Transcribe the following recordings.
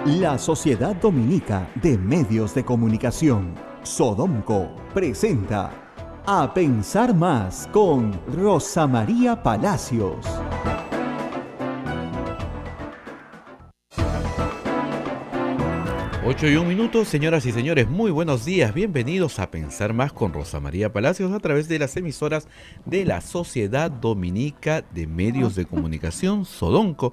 La Sociedad Dominica de Medios de Comunicación, Sodomco, presenta A Pensar Más con Rosa María Palacios. Ocho y un minuto, señoras y señores, muy buenos días, bienvenidos a Pensar Más con Rosa María Palacios a través de las emisoras de la Sociedad Dominica de Medios de Comunicación, Sodomco.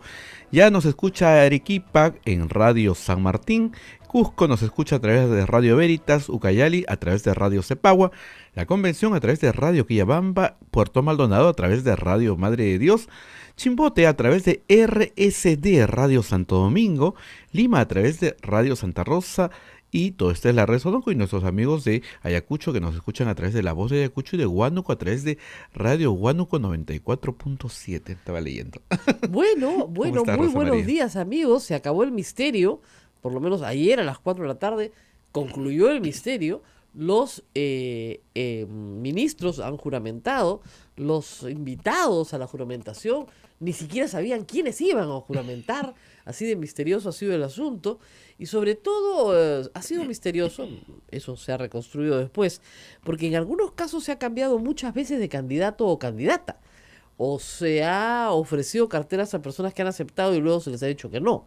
Ya nos escucha Arequipa en Radio San Martín, Cusco nos escucha a través de Radio Veritas, Ucayali a través de Radio Cepagua, La Convención a través de Radio Quillabamba, Puerto Maldonado a través de Radio Madre de Dios, Chimbote a través de RSD Radio Santo Domingo, Lima a través de Radio Santa Rosa, y todo esto es la red Sodomco, y nuestros amigos de Ayacucho que nos escuchan a través de La Voz de Ayacucho, y de Huánuco a través de Radio Huánuco 94.7. Estaba leyendo. Bueno, ¿Cómo está, muy Rosa buenos María? días, amigos. Se acabó el misterio, por lo menos ayer a las 4 de la tarde concluyó el misterio. Los ministros han juramentado, los invitados a la juramentación ni siquiera sabían quiénes iban a juramentar, así de misterioso ha sido el asunto, y sobre todo ha sido misterioso, eso se ha reconstruido después, porque en algunos casos se ha cambiado muchas veces de candidato o candidata, o se ha ofrecido carteras a personas que han aceptado y luego se les ha dicho que no.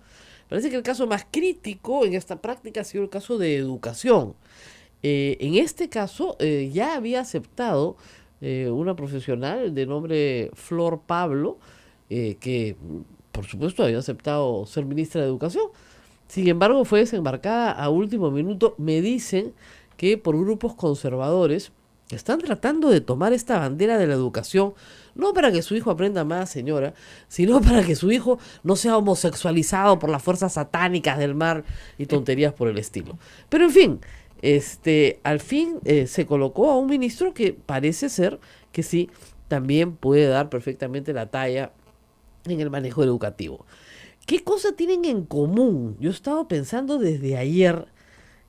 Parece que el caso más crítico en esta práctica ha sido el caso de educación. En este caso ya había aceptado una profesional de nombre Flor Pablo, que por supuesto había aceptado ser ministra de Educación. Sin embargo, fue desembarcada a último minuto. Me dicen que por grupos conservadores que están tratando de tomar esta bandera de la educación, no para que su hijo aprenda más, señora, sino para que su hijo no sea homosexualizado por las fuerzas satánicas del mar y tonterías por el estilo. Pero en fin, al fin se colocó a un ministro que parece ser que sí, también puede dar perfectamente la talla en el manejo educativo. ¿Qué cosa tienen en común? Yo he estado pensando desde ayer,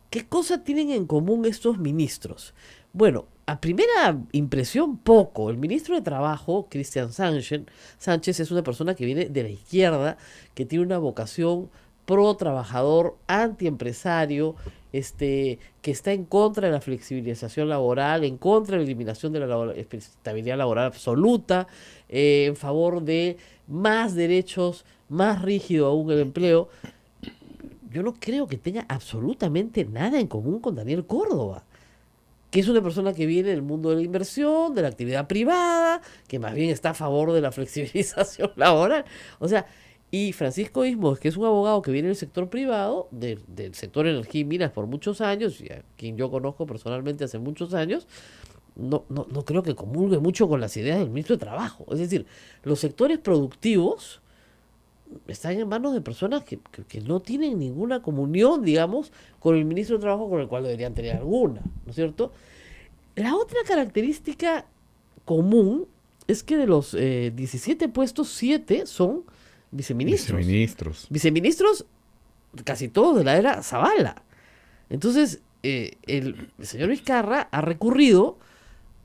¿qué cosa tienen en común estos ministros? Bueno, a primera impresión, poco. El ministro de Trabajo, Cristian Sánchez, es una persona que viene de la izquierda, que tiene una vocación pro trabajador, antiempresario, que está en contra de la flexibilización laboral, en contra de la eliminación de la estabilidad laboral absoluta, en favor de más derechos, más rígido aún el empleo. Yo no creo que tenga absolutamente nada en común con Daniel Córdoba, que es una persona que viene del mundo de la inversión, de la actividad privada, que más bien está a favor de la flexibilización laboral. O sea, y Francisco Ismos, que es un abogado que viene del sector privado, del sector energía y minas por muchos años, y a quien yo conozco personalmente hace muchos años, no creo que comulgue mucho con las ideas del ministro de Trabajo. Es decir, los sectores productivos están en manos de personas que no tienen ninguna comunión, digamos, con el ministro de Trabajo, con el cual deberían tener alguna, ¿no es cierto? La otra característica común es que de los 17 puestos, 7 son viceministros. Viceministros, casi todos de la era Zavala. Entonces, el señor Vizcarra ha recurrido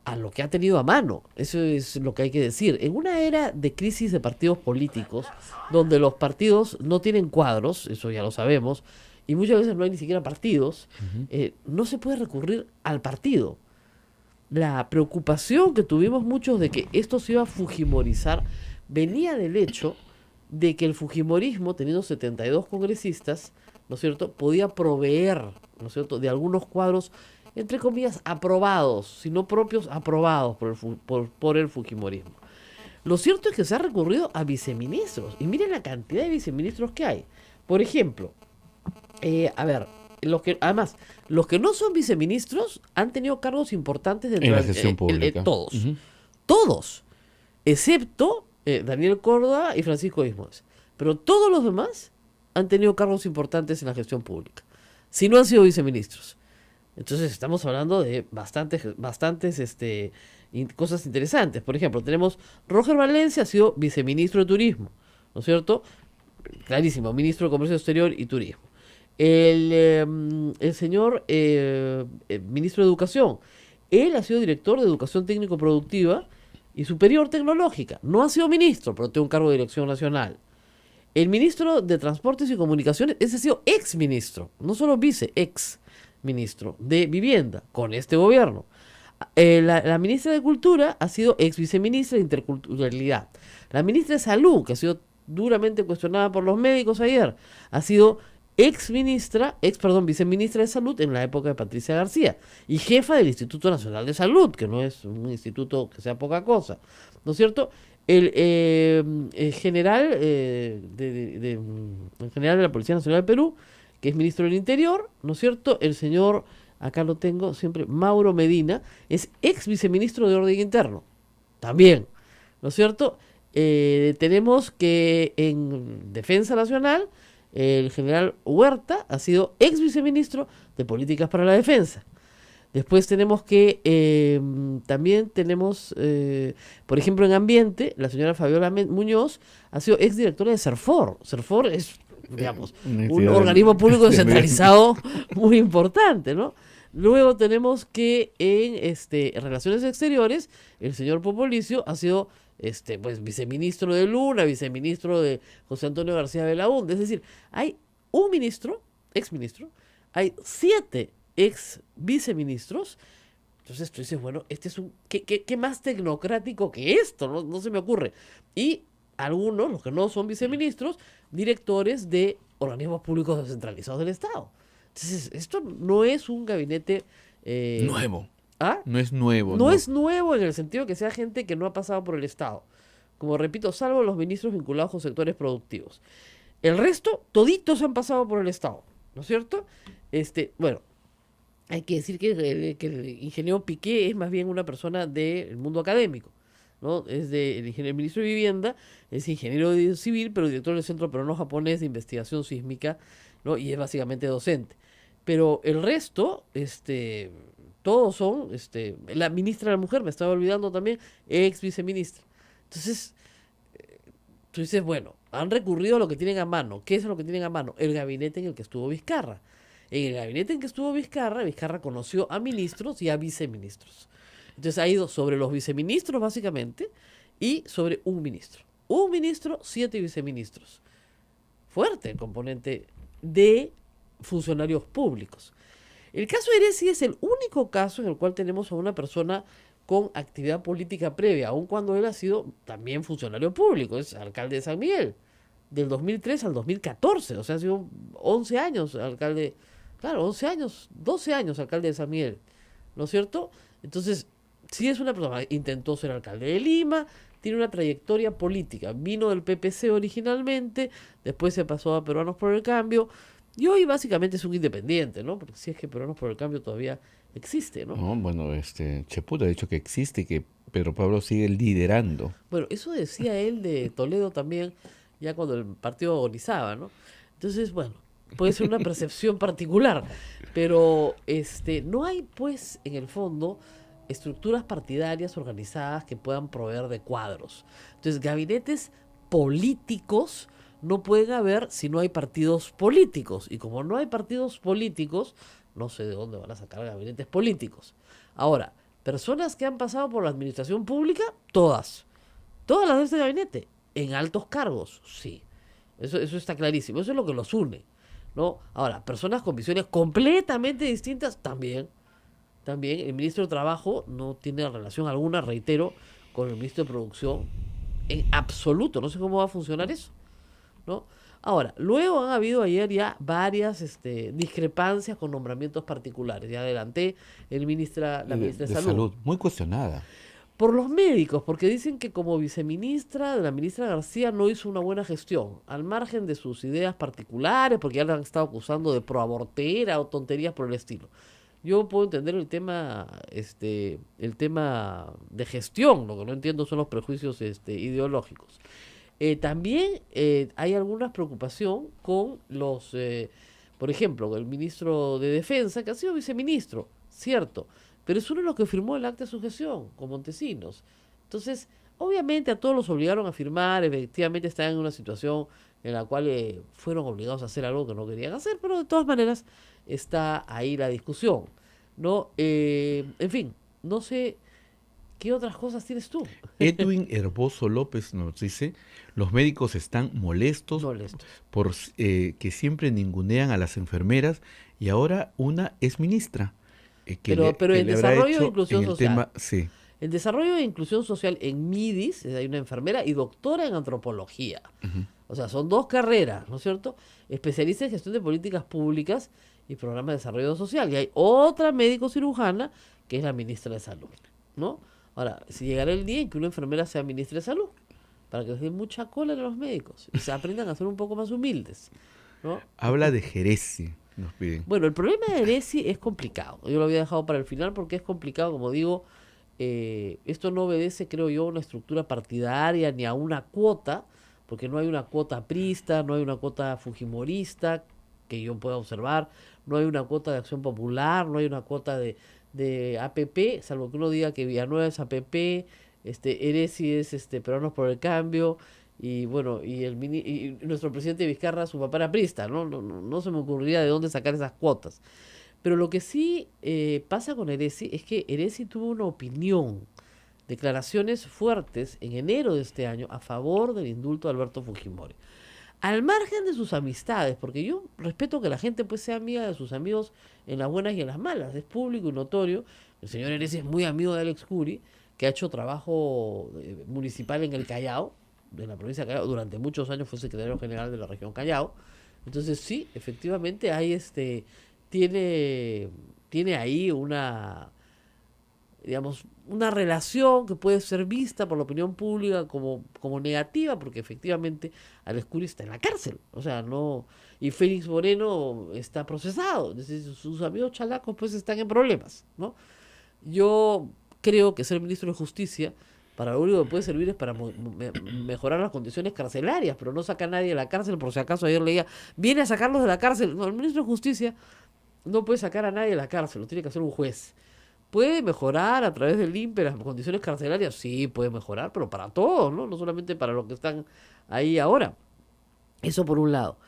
a lo que ha tenido a mano. Eso es lo que hay que decir. En una era de crisis de partidos políticos, donde los partidos no tienen cuadros, eso ya lo sabemos, y muchas veces no hay ni siquiera partidos, no se puede recurrir al partido. La preocupación que tuvimos muchos de que esto se iba a fujimorizar venía del hecho de que el fujimorismo, teniendo 72 congresistas, ¿no es cierto?, podía proveer, ¿no es cierto?, de algunos cuadros, entre comillas, aprobados, sino propios, aprobados por el fujimorismo. Lo cierto es que se ha recurrido a viceministros, y miren la cantidad de viceministros que hay. Por ejemplo, los que no son viceministros han tenido cargos importantes dentro En la gestión pública. Todos. Todos. Excepto Daniel Córdoba y Francisco Ismoes. Pero todos los demás han tenido cargos importantes en la gestión pública, si no han sido viceministros. Entonces estamos hablando de bastantes cosas interesantes. Por ejemplo, tenemos Roger Valencia, ha sido viceministro de Turismo, ¿no es cierto? Clarísimo, ministro de Comercio Exterior y Turismo. El señor ministro de Educación, él ha sido director de Educación Técnico-Productiva y Superior Tecnológica. No ha sido ministro, pero tiene un cargo de dirección nacional. El ministro de Transportes y Comunicaciones, ese ha sido ex ministro, no solo vice, ex ministro de Vivienda con este gobierno. La ministra de Cultura ha sido ex viceministra de Interculturalidad. La ministra de Salud, que ha sido duramente cuestionada por los médicos ayer, ha sido viceministra de Salud en la época de Patricia García y jefa del Instituto Nacional de Salud, que no es un instituto que sea poca cosa, ¿no es cierto? El general el general de la Policía Nacional del Perú, que es ministro del Interior, ¿no es cierto? El señor, acá lo tengo siempre, Mauro Medina, es ex viceministro de Orden Interno, también, ¿no es cierto? Tenemos que en Defensa Nacional, el general Huerta ha sido ex viceministro de Políticas para la Defensa. Después tenemos que, también tenemos, por ejemplo, en Ambiente, la señora Fabiola Muñoz ha sido exdirectora de CERFOR. CERFOR es, digamos, un organismo público descentralizado muy importante, ¿no? Luego tenemos que en Relaciones Exteriores, el señor Popolicio ha sido pues viceministro de Luna, viceministro de José Antonio García Belaúnde. Es decir, hay un ministro, exministro, hay 7 ex viceministros. Entonces tú dices, bueno, este es ¿qué más tecnocrático que esto? No se me ocurre. Y algunos, los que no son viceministros, directores de organismos públicos descentralizados del Estado. Entonces, esto no es un gabinete nuevo. ¿Ah? No es nuevo. No es nuevo en el sentido que sea gente que no ha pasado por el Estado. Como repito, salvo los ministros vinculados con sectores productivos. El resto, toditos han pasado por el Estado, ¿no es cierto? Bueno, hay que decir que el ingeniero Piqué es más bien una persona del mundo académico, ¿no? El ministro de Vivienda es ingeniero civil, pero director del Centro Peruano Japonés de Investigación Sísmica, ¿no? Y es básicamente docente. Pero el resto, todos son, la ministra de la Mujer, me estaba olvidando también, ex viceministra. Entonces, tú dices, bueno, han recurrido a lo que tienen a mano. ¿Qué es lo que tienen a mano? El gabinete en el que estuvo Vizcarra. En el gabinete en que estuvo Vizcarra conoció a ministros y a viceministros. Entonces ha ido sobre los viceministros, básicamente, y sobre un ministro. Un ministro, 7 viceministros. Fuerte el componente de funcionarios públicos. El caso de Eresi es el único caso en el cual tenemos a una persona con actividad política previa, aun cuando él ha sido también funcionario público, es alcalde de San Miguel, del 2003 al 2014, o sea, ha sido 11 años alcalde, claro, 11 años, 12 años alcalde de San Miguel, ¿no es cierto? Entonces, sí es una persona, intentó ser alcalde de Lima, tiene una trayectoria política, vino del PPC originalmente, después se pasó a Peruanos por el Cambio, y hoy básicamente es un independiente, ¿no? Porque si es que Peruanos por el Cambio todavía existe, ¿no? No, bueno, Cheput ha dicho que existe y que Pedro Pablo sigue liderando. Bueno, eso decía él de Toledo también, ya cuando el partido agonizaba, ¿no? Entonces, bueno, puede ser una percepción particular, pero no hay, pues, en el fondo, estructuras partidarias organizadas que puedan proveer de cuadros. Entonces, gabinetes políticos no pueden haber si no hay partidos políticos. Y como no hay partidos políticos, no sé de dónde van a sacar gabinetes políticos. Ahora, personas que han pasado por la administración pública, todas las de este gabinete, en altos cargos, sí. Eso está clarísimo, eso es lo que los une, ¿no? Ahora, personas con visiones completamente distintas, también. También el ministro de Trabajo no tiene relación alguna, reitero, con el ministro de Producción, en absoluto. No sé cómo va a funcionar eso, ¿no? Ahora, luego han habido ayer ya varias discrepancias con nombramientos particulares. Ya adelanté la ministra de Salud. Muy cuestionada. Por los médicos, porque dicen que como viceministra, la ministra García no hizo una buena gestión, al margen de sus ideas particulares, porque ya la han estado acusando de proabortera o tonterías por el estilo. Yo puedo entender el tema de gestión, lo que no entiendo son los prejuicios ideológicos. También hay alguna preocupación con por ejemplo, el ministro de Defensa, que ha sido viceministro, cierto, pero es uno de los que firmó el acta de sujeción con Montesinos. Entonces, obviamente a todos los obligaron a firmar, efectivamente están en una situación en la cual fueron obligados a hacer algo que no querían hacer, pero de todas maneras está ahí la discusión, ¿no? En fin, no sé ¿Qué otras cosas tienes tú? Edwin Herboso López nos dice, los médicos están molestos Molestos. por que siempre ningunean a las enfermeras y ahora una es ministra. Pero en le habrá desarrollo hecho e inclusión en el social. tema, sí. En desarrollo e inclusión social en MIDIS hay una enfermera y doctora en antropología. Ujú. O sea, son dos carreras, ¿no es cierto? Especialista en gestión de políticas públicas y programa de desarrollo social. Y hay otra médico cirujana que es la ministra de Salud, ¿no? Ahora, si llegará el día en que una enfermera sea ministra de Salud, para que les den mucha cola a los médicos y se aprendan a ser un poco más humildes, ¿no? Habla de Jerezi, nos piden. Bueno, el problema de Heresi es complicado. Yo lo había dejado para el final porque es complicado, como digo, esto no obedece, creo yo, a una estructura partidaria ni a una cuota, porque no hay una cuota aprista, no hay una cuota fujimorista que yo pueda observar, no hay una cuota de Acción Popular, no hay una cuota de APP, salvo que uno diga que Villanueva es APP, Heresi es Peruanos por el Cambio, y bueno, y nuestro presidente Vizcarra, su papá era aprista, ¿no? No se me ocurriría de dónde sacar esas cuotas. Pero lo que sí pasa con Heresi es que Heresi tuvo una opinión, declaraciones fuertes en enero de este año a favor del indulto de Alberto Fujimori. Al margen de sus amistades, porque yo respeto que la gente pues sea amiga de sus amigos en las buenas y en las malas, es público y notorio. El señor Heresi es muy amigo de Alex Curi, que ha hecho trabajo municipal en el Callao, de la provincia de Callao, durante muchos años fue secretario general de la región Callao. Entonces sí, efectivamente hay tiene ahí una, digamos, una relación que puede ser vista por la opinión pública como negativa, porque efectivamente Alex Curi está en la cárcel, o sea, no, y Félix Moreno está procesado, entonces sus amigos chalacos pues están en problemas, ¿no? Yo creo que ser ministro de Justicia, para lo único que puede servir es para mejorar las condiciones carcelarias, pero no saca a nadie de la cárcel, por si acaso ayer leía, viene a sacarlos de la cárcel. No, el ministro de Justicia no puede sacar a nadie de la cárcel, lo tiene que hacer un juez. ¿Puede mejorar a través del INPE las condiciones carcelarias? Sí, puede mejorar, pero para todos, ¿no? No solamente para los que están ahí ahora. Eso por un lado.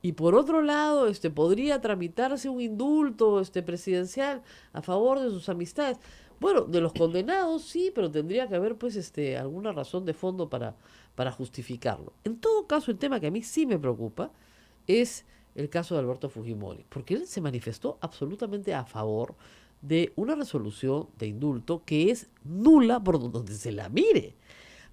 Y por otro lado, podría tramitarse un indulto presidencial a favor de sus amistades. Bueno, de los condenados sí, pero tendría que haber pues alguna razón de fondo para justificarlo. En todo caso, el tema que a mí sí me preocupa es el caso de Alberto Fujimori, porque él se manifestó absolutamente a favor de una resolución de indulto que es nula por donde se la mire,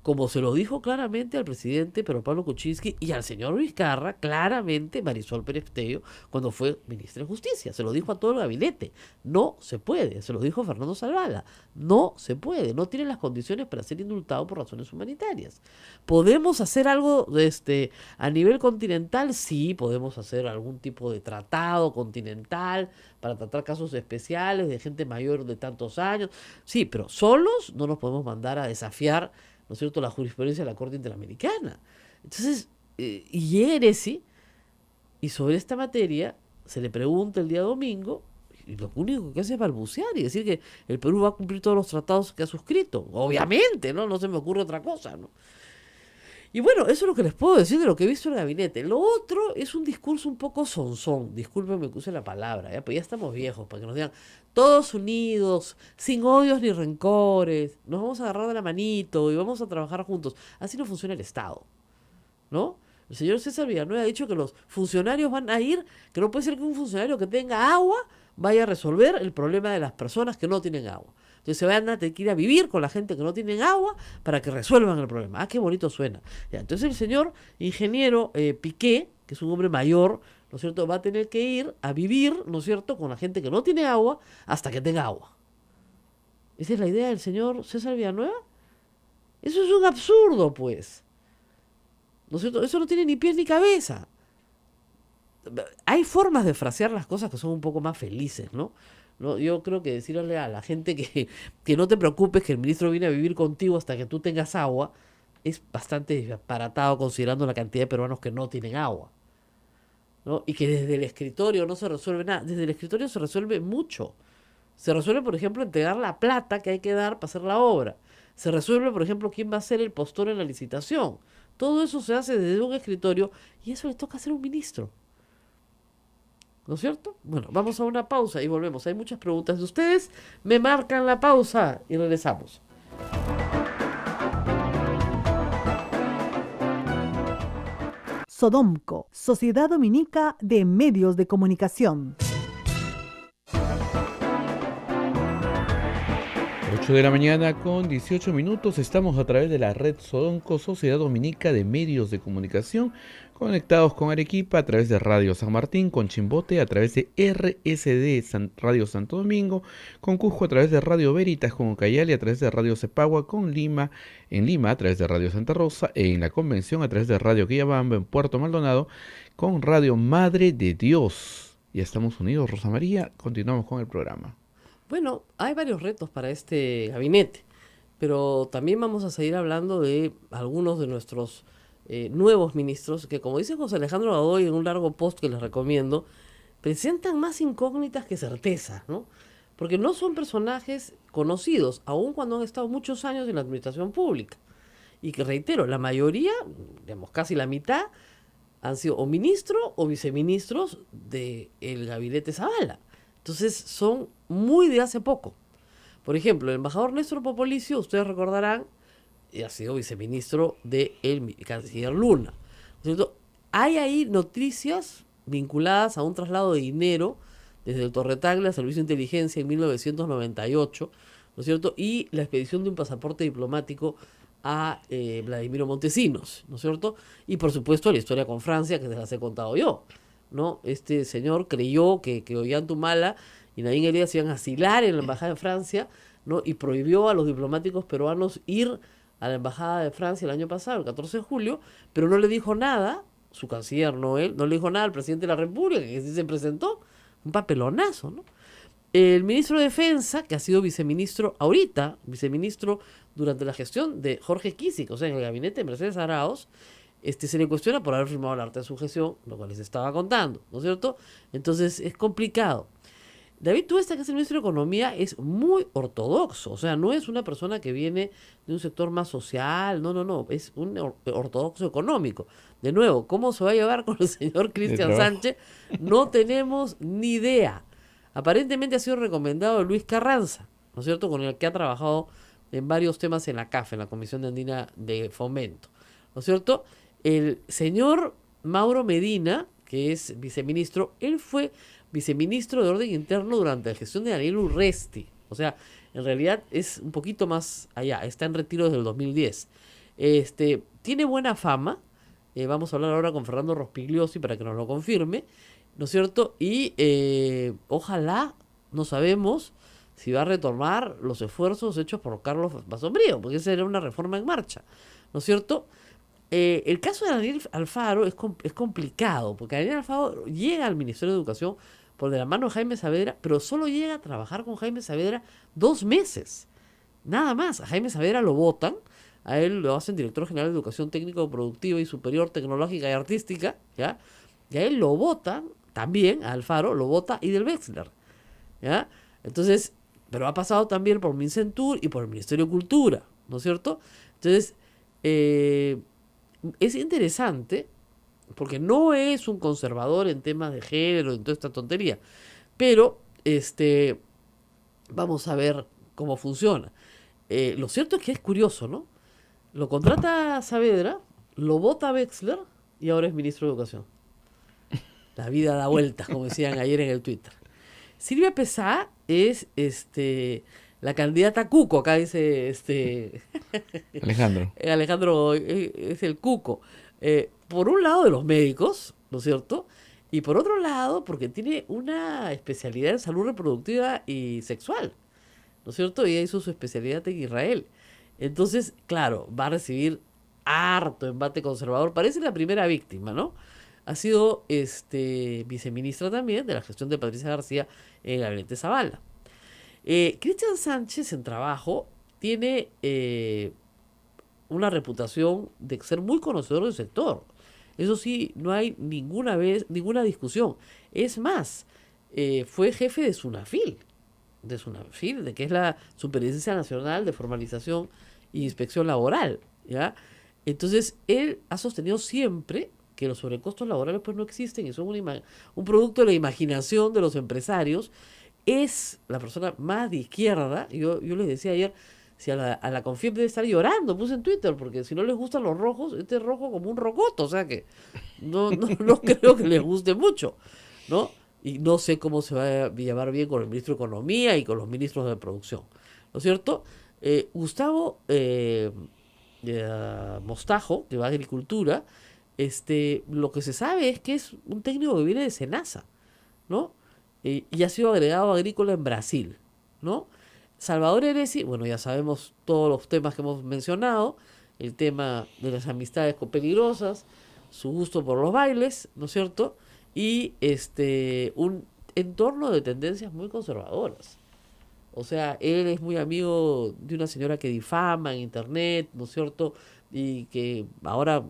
como se lo dijo claramente al presidente Pedro Pablo Kuczynski y al señor Vizcarra, claramente Marisol Pérez Tello, cuando fue ministra de Justicia. Se lo dijo a todo el gabinete. No se puede. Se lo dijo a Fernando Zavala. No se puede. No tienen las condiciones para ser indultado por razones humanitarias. ¿Podemos hacer algo a nivel continental? Sí, podemos hacer algún tipo de tratado continental para tratar casos especiales de gente mayor de tantos años. Sí, pero solos no nos podemos mandar a desafiar, ¿no es cierto?, la jurisprudencia de la Corte Interamericana. Entonces, y Heresi, y sobre esta materia, se le pregunta el día domingo, y lo único que hace es balbucear y decir que el Perú va a cumplir todos los tratados que ha suscrito. Obviamente, ¿no? No se me ocurre otra cosa, ¿no? Y bueno, eso es lo que les puedo decir de lo que he visto en el gabinete. Lo otro es un discurso un poco sonzón. Discúlpenme que use la palabra, ¿ya? Pues ya estamos viejos para que nos digan todos unidos, sin odios ni rencores, nos vamos a agarrar de la manito y vamos a trabajar juntos. Así no funciona el Estado, ¿no? El señor César Villanueva ha dicho que los funcionarios van a ir, que no puede ser que un funcionario que tenga agua vaya a resolver el problema de las personas que no tienen agua. Entonces se van a tener que ir a vivir con la gente que no tienen agua para que resuelvan el problema. Ah, qué bonito suena. Ya, entonces el señor ingeniero Piqué, que es un hombre mayor, ¿no es cierto?, va a tener que ir a vivir, ¿no es cierto?, con la gente que no tiene agua hasta que tenga agua. ¿Esa es la idea del señor César Villanueva? Eso es un absurdo, pues. ¿No es cierto? Eso no tiene ni pies ni cabeza. Hay formas de frasear las cosas que son un poco más felices, ¿no? No, yo creo que decirle a la gente que no te preocupes, que el ministro viene a vivir contigo hasta que tú tengas agua, es bastante disparatado considerando la cantidad de peruanos que no tienen agua, ¿no? Y que desde el escritorio no se resuelve nada. Desde el escritorio se resuelve mucho. Se resuelve, por ejemplo, entregar la plata que hay que dar para hacer la obra. Se resuelve, por ejemplo, quién va a ser el postor en la licitación. Todo eso se hace desde un escritorio y eso le toca hacer a un ministro. ¿No es cierto? Bueno, vamos a una pausa y volvemos. Hay muchas preguntas de ustedes. Me marcan la pausa y regresamos. Sodomco, Sociedad Dominica de Medios de Comunicación. 8 de la mañana con 18 minutos, estamos a través de la red Sodomco, Sociedad Dominica de Medios de Comunicación, conectados con Arequipa a través de Radio San Martín, con Chimbote a través de RSD Radio Santo Domingo, con Cusco a través de Radio Veritas, con Ucayali a través de Radio Cepagua, con Lima, en Lima a través de Radio Santa Rosa, en la Convención a través de Radio Quillabamba, en Puerto Maldonado, con Radio Madre de Dios. Ya estamos unidos, Rosa María, continuamos con el programa. Bueno, hay varios retos para este gabinete, pero también vamos a seguir hablando de algunos de nuestros nuevos ministros que, como dice José Alejandro Godoy en un largo post que les recomiendo, presentan más incógnitas que certezas, ¿no? Porque no son personajes conocidos, aun cuando han estado muchos años en la administración pública. Y que, reitero, la mayoría, digamos casi la mitad, han sido o ministro o viceministros del gabinete Zavala. Entonces son muy de hace poco. Por ejemplo, el embajador Néstor Popolicio, ustedes recordarán, ha sido viceministro del canciller Luna, ¿no es cierto? Hay ahí noticias vinculadas a un traslado de dinero desde el Torretagle al Servicio de Inteligencia en 1998, ¿no es cierto? Y la expedición de un pasaporte diplomático a Vladimiro Montesinos, ¿no es cierto? Y por supuesto la historia con Francia, que se las he contado yo, ¿no? Este señor creyó que Ollantumala y Nadine Heredia se iban a asilar en la embajada de Francia, ¿no? Y prohibió a los diplomáticos peruanos ir a la embajada de Francia el año pasado, el 14 de julio, pero no le dijo nada, su canciller, no él, no le dijo nada al presidente de la República, que sí se presentó, un papelonazo, ¿no? El ministro de Defensa, que ha sido viceministro ahorita, viceministro durante la gestión de Jorge Kisik, o sea, en el gabinete de Mercedes Arauz, se le cuestiona por haber firmado el arte de sujeción, lo cual les estaba contando, ¿no es cierto? Entonces es complicado. David Tuesta, que es el ministro de Economía, es muy ortodoxo, o sea, no es una persona que viene de un sector más social, no, es un ortodoxo económico. De nuevo, ¿cómo se va a llevar con el señor Cristian Sánchez? No tenemos ni idea. Aparentemente ha sido recomendado de Luis Carranza, ¿no es cierto?, con el que ha trabajado en varios temas en la CAF, en la Comisión Andina de Fomento, ¿no es cierto? El señor Mauro Medina, que es viceministro, él fue viceministro de Orden Interno durante la gestión de Daniel Urresti. O sea, en realidad es un poquito más allá, está en retiro desde el 2010. Tiene buena fama, vamos a hablar ahora con Fernando Rospigliosi para que nos lo confirme, ¿no es cierto? Y ojalá, no sabemos si va a retomar los esfuerzos hechos por Carlos Basombrío, porque esa era una reforma en marcha, ¿no es cierto? El caso de Daniel Alfaro es complicado, porque Daniel Alfaro llega al Ministerio de Educación por de la mano de Jaime Saavedra, pero solo llega a trabajar con Jaime Saavedra 2 meses. Nada más. A Jaime Saavedra lo votan, a él lo hacen director general de Educación Técnico Productiva y Superior Tecnológica y Artística, ¿ya? Y a él lo votan, también a Alfaro lo vota Idel Wexler, ¿ya? Entonces, pero ha pasado también por Mincentur y por el Ministerio de Cultura, ¿no es cierto? Entonces, es interesante porque no es un conservador en temas de género, en toda esta tontería, pero vamos a ver cómo funciona. Lo cierto es que es curioso, ¿no? Lo contrata Saavedra, lo vota Wexler y ahora es ministro de Educación. La vida da vueltas, como decían ayer en el Twitter. Silvia Pesá es la candidata Cuco, acá dice Alejandro. Alejandro es el Cuco. Por un lado de los médicos, ¿no es cierto? Y por otro lado, porque tiene una especialidad en salud reproductiva y sexual, ¿no es cierto? Ella hizo su especialidad en Israel. Entonces, claro, va a recibir harto embate conservador. Parece la primera víctima, ¿no? Ha sido viceministra también de la gestión de Patricia García en el gabinete Zavala. Cristian Sánchez en trabajo tiene una reputación de ser muy conocedor del sector. Eso sí, no hay ninguna discusión. Es más, fue jefe de SUNAFIL, de que es la Superintendencia Nacional de Formalización e Inspección Laboral, ¿ya? Entonces, él ha sostenido siempre que los sobrecostos laborales pues no existen y son un producto de la imaginación de los empresarios. Es la persona más de izquierda. Yo les decía ayer, Si a la Confiep debe estar llorando, puse en Twitter, porque si no les gustan los rojos, este es rojo como un rocoto, o sea que no creo que les guste mucho, ¿no? Y no sé cómo se va a llevar bien con el ministro de Economía y con los ministros de Producción, ¿no es cierto? Gustavo Mostajo, que va a Agricultura, lo que se sabe es que es un técnico que viene de Senasa, ¿no? Y ha sido agregado agrícola en Brasil, ¿no? Salvador Heresi, bueno, ya sabemos todos los temas que hemos mencionado, el tema de las amistades peligrosas, su gusto por los bailes, ¿no es cierto? Y un entorno de tendencias muy conservadoras. O sea, él es muy amigo de una señora que difama en internet, ¿no es cierto? Y que ahora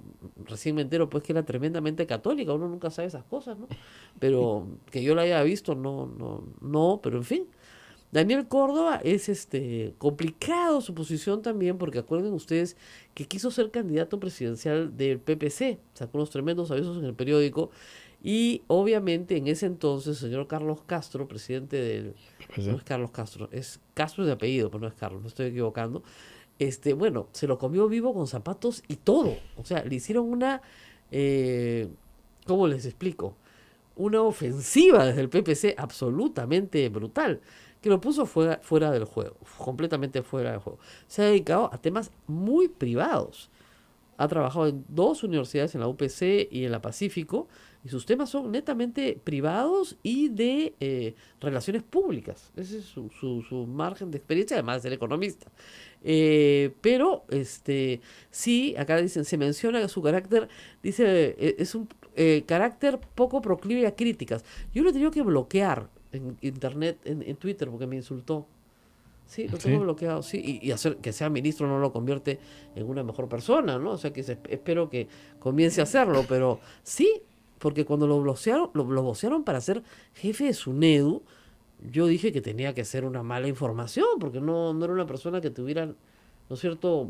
recién me entero pues que era tremendamente católica, uno nunca sabe esas cosas, ¿no? Pero que yo la haya visto, no, pero en fin. Daniel Córdoba es complicado su posición también, porque acuerden ustedes que quiso ser candidato presidencial del PPC, sacó unos tremendos avisos en el periódico, y obviamente en ese entonces el señor Carlos Castro, presidente del... No es Carlos Castro, es Castro de apellido, pero no es Carlos, me estoy equivocando. Bueno, se lo comió vivo con zapatos y todo. O sea, le hicieron ¿cómo les explico? Una ofensiva desde el PPC absolutamente brutal, que lo puso fuera del juego, completamente fuera del juego. Se ha dedicado a temas muy privados. Ha trabajado en 2 universidades, en la UPC y en la Pacífico, y sus temas son netamente privados y de relaciones públicas. Ese es su margen de experiencia, además de ser economista. Pero sí, acá dicen, se menciona que su carácter, dice, es un carácter poco proclive a críticas. Yo lo he tenido que bloquear en internet, en Twitter, porque me insultó. Sí, lo tengo bloqueado, sí, y hacer que sea ministro no lo convierte en una mejor persona, ¿no? O sea que espero que comience a hacerlo, pero sí, porque cuando lo vocearon para ser jefe de SUNEDU, yo dije que tenía que ser una mala información, porque no era una persona que tuviera, ¿no es cierto?,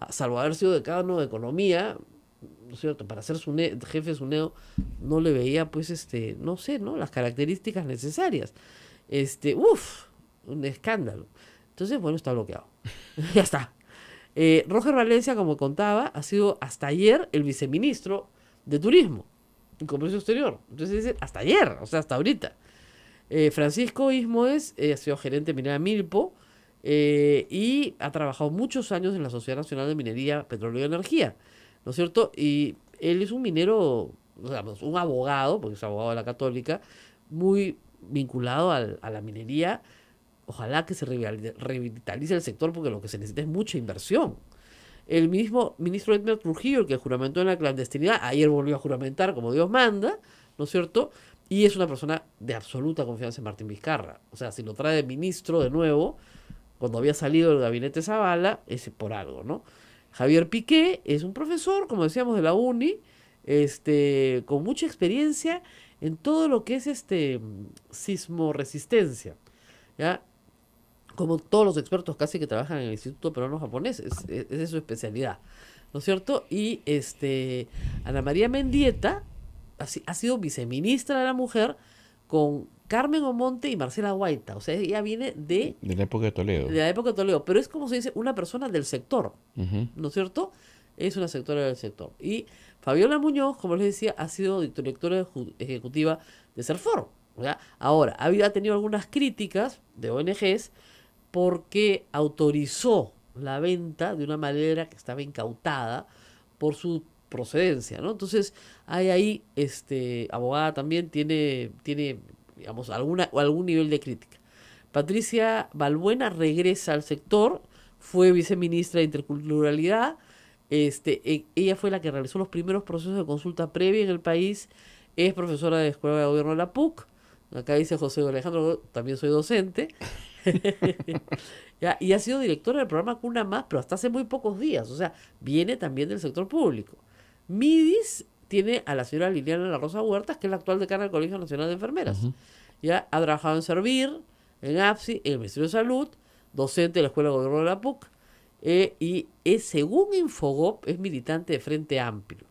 salvo haber sido decano de Economía, ¿no es cierto?, para ser jefe de SUNEDU, no le veía, pues, no sé, ¿no?, las características necesarias. Un escándalo. Entonces, bueno, está bloqueado. Ya está. Roger Valencia, como contaba, ha sido hasta ayer el viceministro de Turismo y Comercio Exterior. Entonces dice, hasta ayer, o sea, hasta ahorita. Francisco Ismoes ha sido gerente de minera Milpo y ha trabajado muchos años en la Sociedad Nacional de Minería, Petróleo y Energía, ¿no es cierto? Y él es un minero, digamos, un abogado, porque es abogado de la Católica, muy vinculado a la minería. Ojalá que se revitalice el sector, porque lo que se necesita es mucha inversión. El mismo ministro Edmer Trujillo, el que juramentó en la clandestinidad, ayer volvió a juramentar como Dios manda, ¿no es cierto? Y es una persona de absoluta confianza en Martín Vizcarra. O sea, si lo trae de ministro de nuevo, cuando había salido del gabinete Zavala, es por algo, ¿no? Javier Piqué es un profesor, como decíamos, de la UNI, con mucha experiencia en todo lo que es sismoresistencia, ¿ya? Como todos los expertos casi que trabajan en el Instituto Peruano Japonés, es de su especialidad, ¿no es cierto? Y Ana María Mendieta ha sido viceministra de la Mujer con Carmen Omonte y Marcela Guaita. O sea, ella viene de la época de Toledo. De la época de Toledo, pero es como se dice, una persona del sector, ¿no es cierto? Es una sectora del sector. Y Fabiola Muñoz, como les decía, ha sido directora ejecutiva de Serfor, ¿verdad? Ahora, ha tenido algunas críticas de ONGs porque autorizó la venta de una madera que estaba incautada por su procedencia, ¿no? Entonces, hay ahí, abogada también tiene, digamos, algún nivel de crítica. Patricia Balbuena regresa al sector, fue viceministra de Interculturalidad, ella fue la que realizó los primeros procesos de consulta previa en el país, es profesora de Escuela de Gobierno de la PUC, acá dice José Alejandro, también soy docente, ¿ya? Y ha sido directora del programa Cuna Más, pero hasta hace muy pocos días, o sea, viene también del sector público. Midis tiene a la señora Liliana La Rosa Huertas, que es la actual decana del Colegio Nacional de Enfermeras. Ya ha trabajado en Servir, en APSI, en el Ministerio de Salud, docente de la Escuela de Gobierno de la PUC, y según Infogop, es militante de Frente Amplio,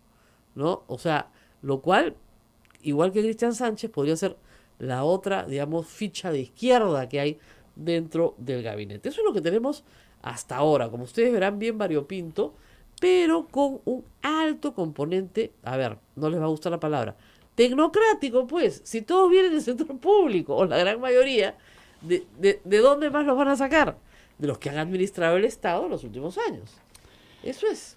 ¿no? O sea, lo cual, igual que Cristian Sánchez, podría ser la otra, digamos, ficha de izquierda que hay dentro del gabinete. Eso es lo que tenemos hasta ahora, como ustedes verán, bien variopinto, pero con un alto componente, a ver, no les va a gustar la palabra, tecnocrático, pues, si todos vienen del sector público, o la gran mayoría, ¿de dónde más los van a sacar? De los que han administrado el Estado en los últimos años. Eso es.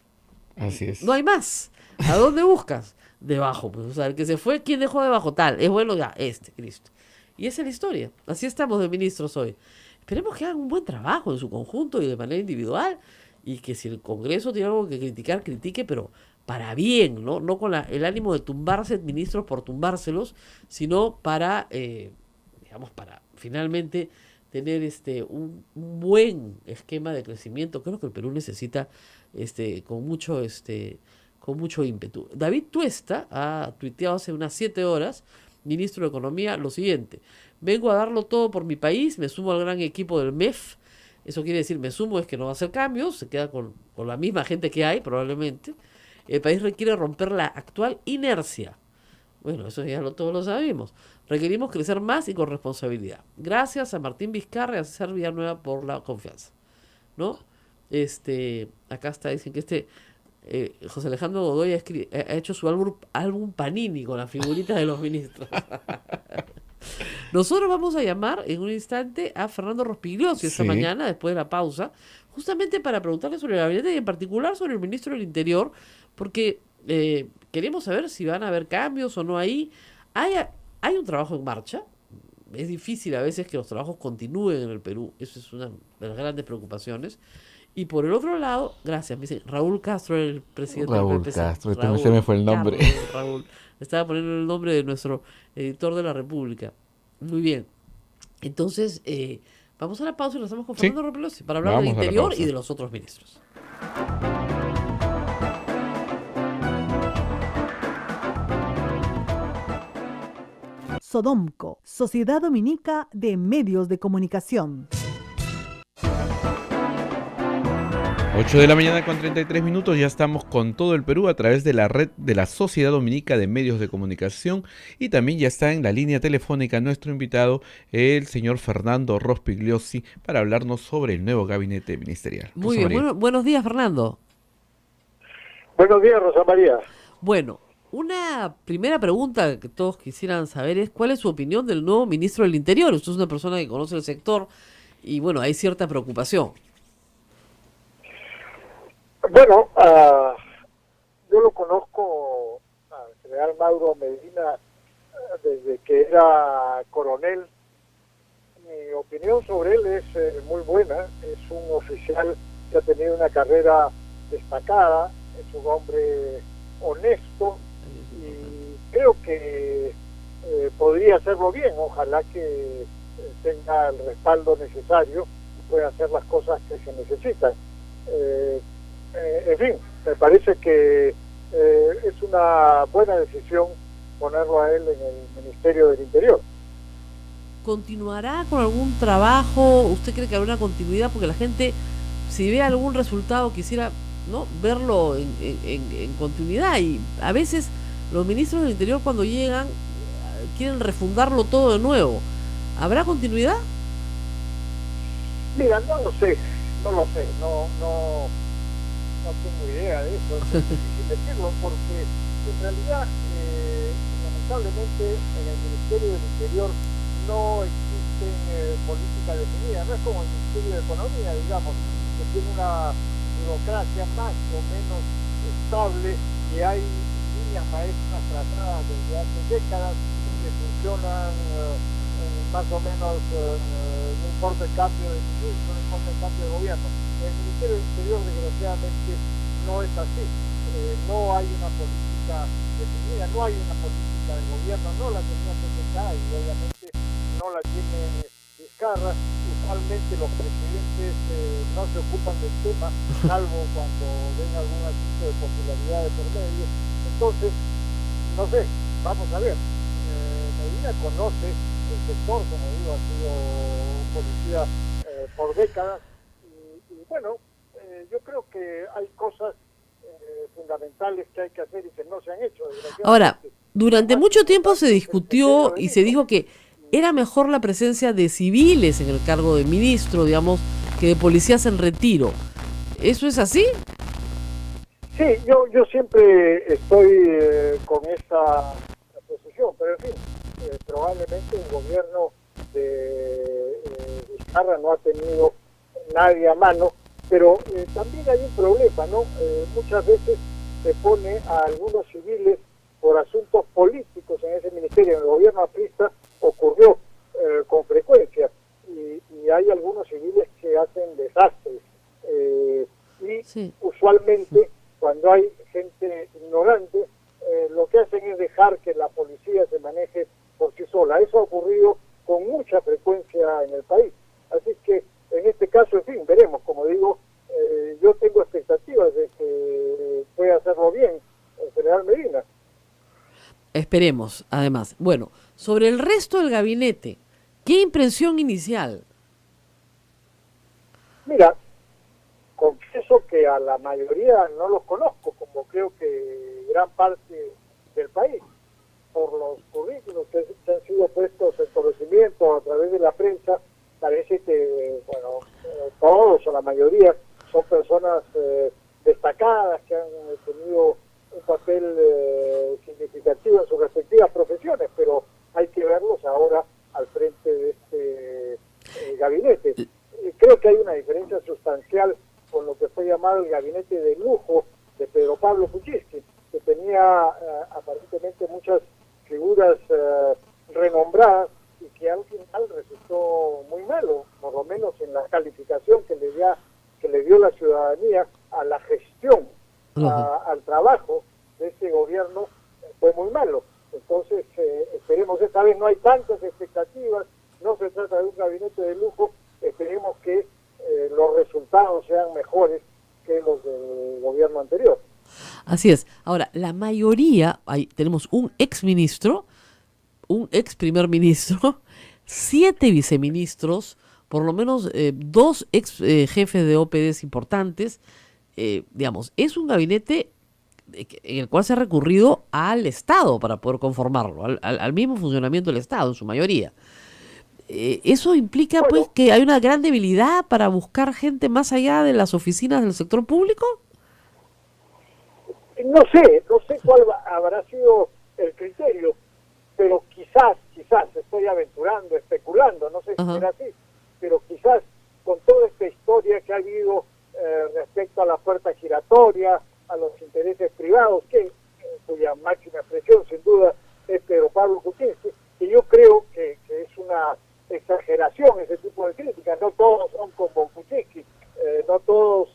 Así es. No hay más. ¿A dónde buscas? Debajo, pues, o sea, el que se fue, ¿quién dejó debajo? Tal, es bueno ya, listo. Y esa es la historia. Así estamos de ministros hoy. Esperemos que hagan un buen trabajo en su conjunto y de manera individual, y que si el Congreso tiene algo que criticar, critique, pero para bien, ¿no? No con el ánimo de tumbarse ministros por tumbárselos, sino para, digamos, para finalmente tener un buen esquema de crecimiento. Creo que el Perú necesita con mucho ímpetu. David Tuesta ha tuiteado hace unas 7 horas, ministro de Economía, lo siguiente: vengo a darlo todo por mi país, me sumo al gran equipo del MEF. Eso quiere decir, me sumo es que no va a hacer cambios, se queda con la misma gente que hay probablemente. El país requiere romper la actual inercia. Bueno, eso ya todos lo sabemos. Requerimos crecer más y con responsabilidad. Gracias a Martín Vizcarra y a César Villanueva por la confianza, ¿no? Acá está, dicen que José Alejandro Godoy ha hecho su álbum Panini con las figuritas de los ministros. Nosotros vamos a llamar en un instante a Fernando Rospigliosi esta mañana, después de la pausa, justamente para preguntarle sobre el gabinete y en particular sobre el ministro del Interior, porque queremos saber si van a haber cambios o no ahí. Hay un trabajo en marcha. Es difícil a veces que los trabajos continúen en el Perú. Eso es una de las grandes preocupaciones. Y por el otro lado, gracias, me dice Raúl Castro, el presidente del PPC. Castro, se me fue el nombre. Raúl, estaba poniendo el nombre de nuestro editor de la República. Muy bien. Entonces, vamos a la pausa y nos estamos con Fernando Rospigliosi para hablar del Interior y de los otros ministros. Sodomco, Sociedad Dominica de Medios de Comunicación. 8 de la mañana con 33 minutos, ya estamos con todo el Perú a través de la red de la Sociedad Dominica de Medios de Comunicación, y también ya está en la línea telefónica nuestro invitado, el señor Fernando Rospigliosi, para hablarnos sobre el nuevo gabinete ministerial. Muy bien, buenos días, Fernando. Buenos días, Rosa María. Bueno, una primera pregunta que todos quisieran saber es ¿cuál es su opinión del nuevo ministro del Interior? Usted es una persona que conoce el sector y bueno, hay cierta preocupación. Bueno, yo lo conozco al general Mauro Medina desde que era coronel. Mi opinión sobre él es muy buena. Es un oficial que ha tenido una carrera destacada, es un hombre honesto y creo que podría hacerlo bien. Ojalá que tenga el respaldo necesario y pueda hacer las cosas que se necesitan. En fin, me parece que es una buena decisión ponerlo a él en el Ministerio del Interior. ¿Continuará con algún trabajo? ¿Usted cree que habrá una continuidad? Porque la gente, si ve algún resultado, quisiera verlo en continuidad, y a veces los ministros del Interior cuando llegan quieren refundarlo todo de nuevo. ¿Habrá continuidad? Mira, no lo sé, no tengo idea de eso, es difícil decirlo, porque en realidad, lamentablemente, en el Ministerio del Interior no existen políticas definidas. No es como el Ministerio de Economía, digamos, que tiene una burocracia más o menos estable y hay líneas maestras tratadas desde hace décadas que funcionan más o menos, no importa el cambio de ministro, no importa el cambio de gobierno. El Ministerio del Interior, desgraciadamente, no es así. No hay una política definida, no hay una política de gobierno, no la tenía PPK y obviamente no la tiene Vizcarra. Usualmente los presidentes no se ocupan del tema, salvo cuando ven algún asunto de popularidad de por medio. Entonces, no sé, vamos a ver. Medina conoce el sector, como digo, ha sido un policía por décadas. Y bueno, yo creo que hay cosas fundamentales que hay que hacer y que no se han hecho. Ahora, durante mucho tiempo se discutió y se dijo que era mejor la presencia de civiles en el cargo de ministro, digamos, que de policías en retiro. ¿Eso es así? Sí, yo siempre estoy con esa posición, pero en fin, probablemente el gobierno de Vizcarra no ha tenido nadie a mano, pero también hay un problema, ¿no? Muchas veces se pone a algunos civiles por asuntos políticos en ese ministerio. En el gobierno aprista ocurrió con frecuencia y hay algunos civiles que hacen desastres y Sí. usualmente cuando hay gente ignorante lo que hacen es dejar que la policía se maneje por sí sola. Eso ha ocurrido con mucha frecuencia en el país. Así que en este caso, en fin, veremos. Como digo, yo tengo expectativas de que pueda hacerlo bien el general Medina. Esperemos, además. Bueno, sobre el resto del gabinete, ¿qué impresión inicial? Mira, confieso que a la mayoría no los conozco, como creo que gran parte del país, por los currículos que han sido puestos en conocimiento a través de la prensa. Parece que, bueno, todos o la mayoría son personas destacadas que han tenido un papel significativo en sus respectivas profesiones, pero hay que verlos ahora al frente de este gabinete. Creo que hay una diferencia sustancial con lo que fue llamado el gabinete de lujo de Pedro Pablo Kuczynski, que tenía aparentemente muchas figuras renombradas y que al final resultó muy malo, por lo menos en la calificación que le dio la ciudadanía a la gestión, al trabajo de ese gobierno, fue muy malo. Entonces, esperemos, esta vez no hay tantas expectativas, no se trata de un gabinete de lujo, esperemos que los resultados sean mejores que los del gobierno anterior. Así es. Ahora, la mayoría, tenemos un exministro, un ex primer ministro, 7 viceministros, por lo menos 2 ex jefes de OPDs importantes. Digamos, es un gabinete en el cual se ha recurrido al Estado para poder conformarlo, al mismo funcionamiento del Estado en su mayoría. ¿Eso implica pues que hay una gran debilidad para buscar gente más allá de las oficinas del sector público? No sé cuál habrá sido el criterio, pero quizás, estoy aventurando, especulando, no sé si será así, pero quizás con toda esta historia que ha habido respecto a la puerta giratoria, a los intereses privados, cuya máxima expresión sin duda es Pedro Pablo Kuczynski, y yo creo que es una exageración ese tipo de críticas. No todos son como Kuczynski, no todos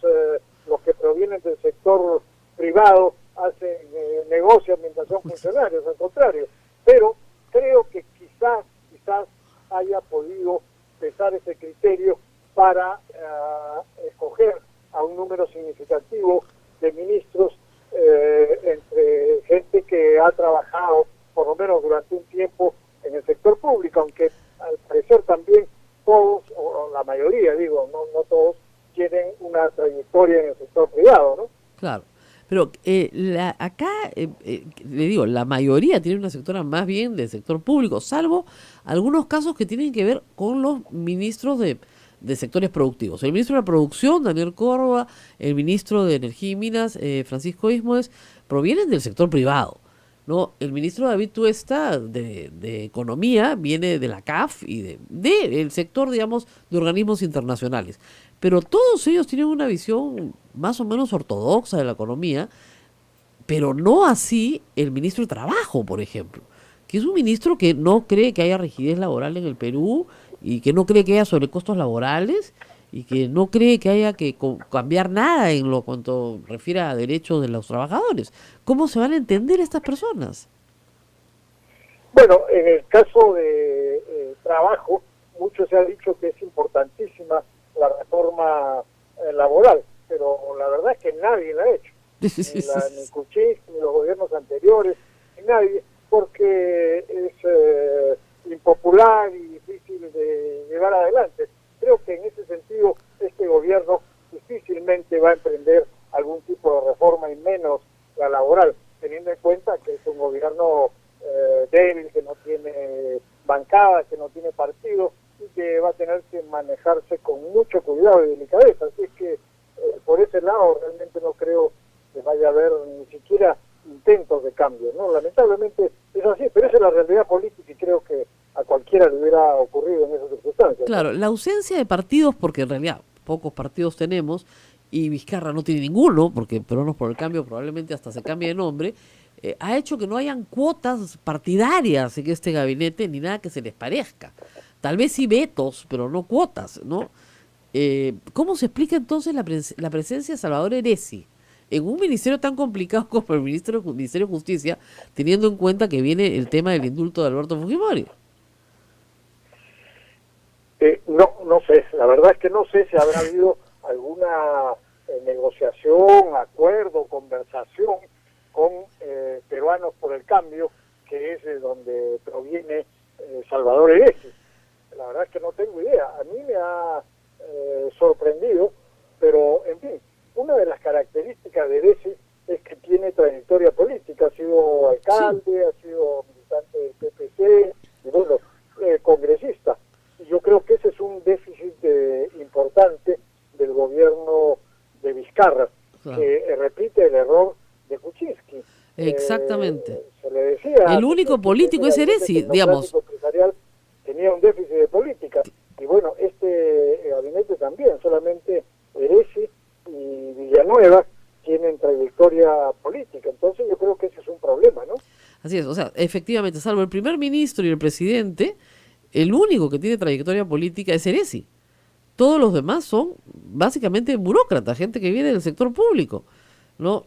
los que provienen del sector privado hacen negocios mientras son funcionarios, al contrario, pero creo que quizás haya podido pesar ese criterio para escoger a un número significativo de ministros entre gente que ha trabajado por lo menos durante un tiempo en el sector público, aunque al parecer también todos, o la mayoría digo, no todos, tienen una trayectoria en el sector privado, ¿no? Claro, pero acá, le digo, la mayoría tiene una sectora más bien del sector público, salvo algunos casos que tienen que ver con los ministros de sectores productivos. El ministro de la Producción, Daniel Córdoba, el ministro de Energía y Minas, Francisco Ismoes, provienen del sector privado, ¿no? El ministro David Tuesta de Economía viene de la CAF y del sector, digamos, de organismos internacionales. Pero todos ellos tienen una visión más o menos ortodoxa de la economía, pero no así el ministro de Trabajo, por ejemplo, que es un ministro que no cree que haya rigidez laboral en el Perú y que no cree que haya sobrecostos laborales y que no cree que haya que cambiar nada en lo cuanto refiere a derechos de los trabajadores. ¿Cómo se van a entender estas personas? Bueno, en el caso de trabajo, mucho se ha dicho que es importantísima la reforma laboral, pero la verdad es que nadie la ha hecho, ni Kuczynski, ni los gobiernos anteriores, ni nadie, porque es impopular y difícil de llevar adelante. Creo que en ese sentido este gobierno difícilmente va a emprender algún tipo de reforma y menos la laboral, teniendo en cuenta que es un gobierno débil, que no tiene bancada, que no tiene partido y que va a tener que manejarse con mucho cuidado y delicadeza. Así es que por ese lado realmente no creo que vaya a haber ni siquiera intentos de cambio, ¿no? Lamentablemente es así, pero esa es la realidad política y creo que a cualquiera le hubiera ocurrido en esas circunstancias. Claro, la ausencia de partidos, porque en realidad pocos partidos tenemos, y Vizcarra no tiene ninguno, porque Peruanos por el Cambio probablemente hasta se cambie de nombre, ha hecho que no hayan cuotas partidarias en este gabinete, ni nada que se les parezca. Tal vez sí vetos, pero no cuotas, ¿no? ¿Cómo se explica entonces la presencia de Salvador Heresi en un ministerio tan complicado como el Ministerio de Justicia, teniendo en cuenta que viene el tema del indulto de Alberto Fujimori? No sé, la verdad es que no sé si habrá habido alguna negociación, acuerdo, conversación con Peruanos por el Cambio, que es de donde proviene Salvador Heresi. La verdad es que no tengo idea. A mí me ha sorprendido, pero en fin, una de las características de Heresi es que tiene trayectoria política, ha sido alcalde, ha sido militante del PPC, y bueno, congresista. Y yo creo que ese es un déficit importante del gobierno de Vizcarra, Claro. que repite el error de Kuczynski. Exactamente. Se le decía... El único político es Heresi, digamos. El empresarial tenía un déficit de política. Y bueno, este gabinete también, solamente Heresi y Villanueva tienen trayectoria política. Entonces yo creo que ese es un problema, ¿no? Así es, o sea, efectivamente, salvo el primer ministro y el presidente, el único que tiene trayectoria política es Heresi. Todos los demás son básicamente burócratas, gente que viene del sector público, ¿no?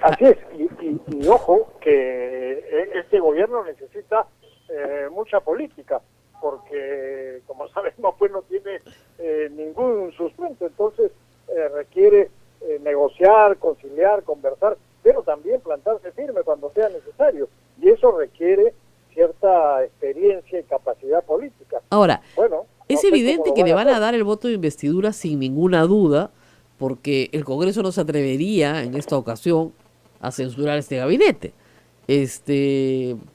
Así es, y ojo que este gobierno necesita mucha política, porque como sabemos pues no tiene ningún sustento, entonces requiere negociar, conciliar, conversar, pero también plantarse firme cuando sea necesario, y eso requiere cierta experiencia y capacidad política. Ahora, bueno, es evidente que le van a dar el voto de investidura sin ninguna duda, porque el Congreso no se atrevería en esta ocasión a censurar este gabinete,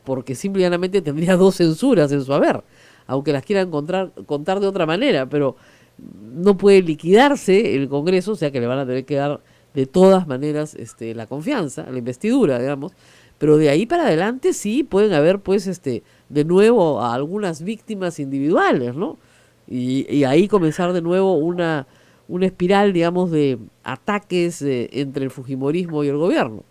porque simplemente tendría 2 censuras en su haber, aunque las quieran contar de otra manera, pero no puede liquidarse el Congreso, o sea que le van a tener que dar de todas maneras la confianza, la investidura, digamos, pero de ahí para adelante sí pueden haber pues de nuevo a algunas víctimas individuales, ¿no? Y ahí comenzar de nuevo una espiral, digamos, de ataques entre el fujimorismo y el gobierno.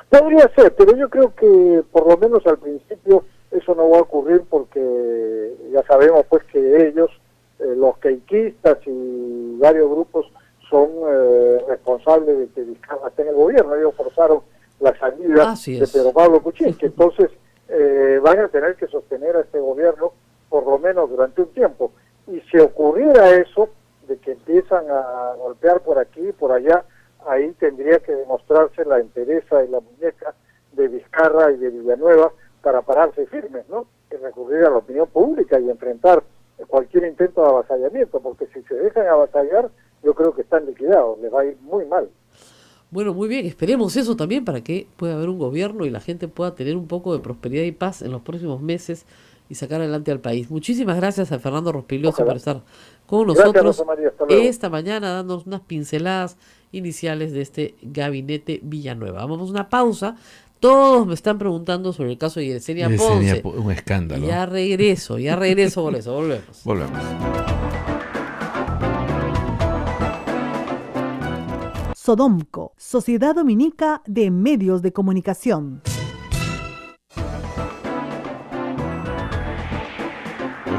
Podría ser, pero yo creo que por lo menos al principio eso no va a ocurrir, porque ya sabemos pues que ellos, los queiquistas y varios grupos, son responsables de que Vizcarra esté en el gobierno. Ellos forzaron la salida de Pedro Pablo Kuczynski, entonces van a tener que sostener a este gobierno por lo menos durante un tiempo. Y si ocurriera eso, de que empiezan a golpear por aquí y por allá, ahí tendría que demostrarse la entereza y la muñeca de Vizcarra y de Villanueva para pararse firmes, ¿no? Y recurrir a la opinión pública y enfrentar cualquier intento de avasallamiento, porque si se dejan avasallar, yo creo que están liquidados, les va a ir muy mal. Bueno, muy bien, esperemos eso también para que pueda haber un gobierno y la gente pueda tener un poco de prosperidad y paz en los próximos meses y sacar adelante al país. Muchísimas gracias a Fernando Rospigliosi por estar con nosotros esta mañana, dándonos unas pinceladas iniciales de este gabinete Villanueva. Vamos a una pausa. Todos me están preguntando sobre el caso de Yesenia Ponce. Un escándalo. Ya regreso por eso, volvemos. Volvemos. Sodomco, Sociedad Dominica de Medios de Comunicación.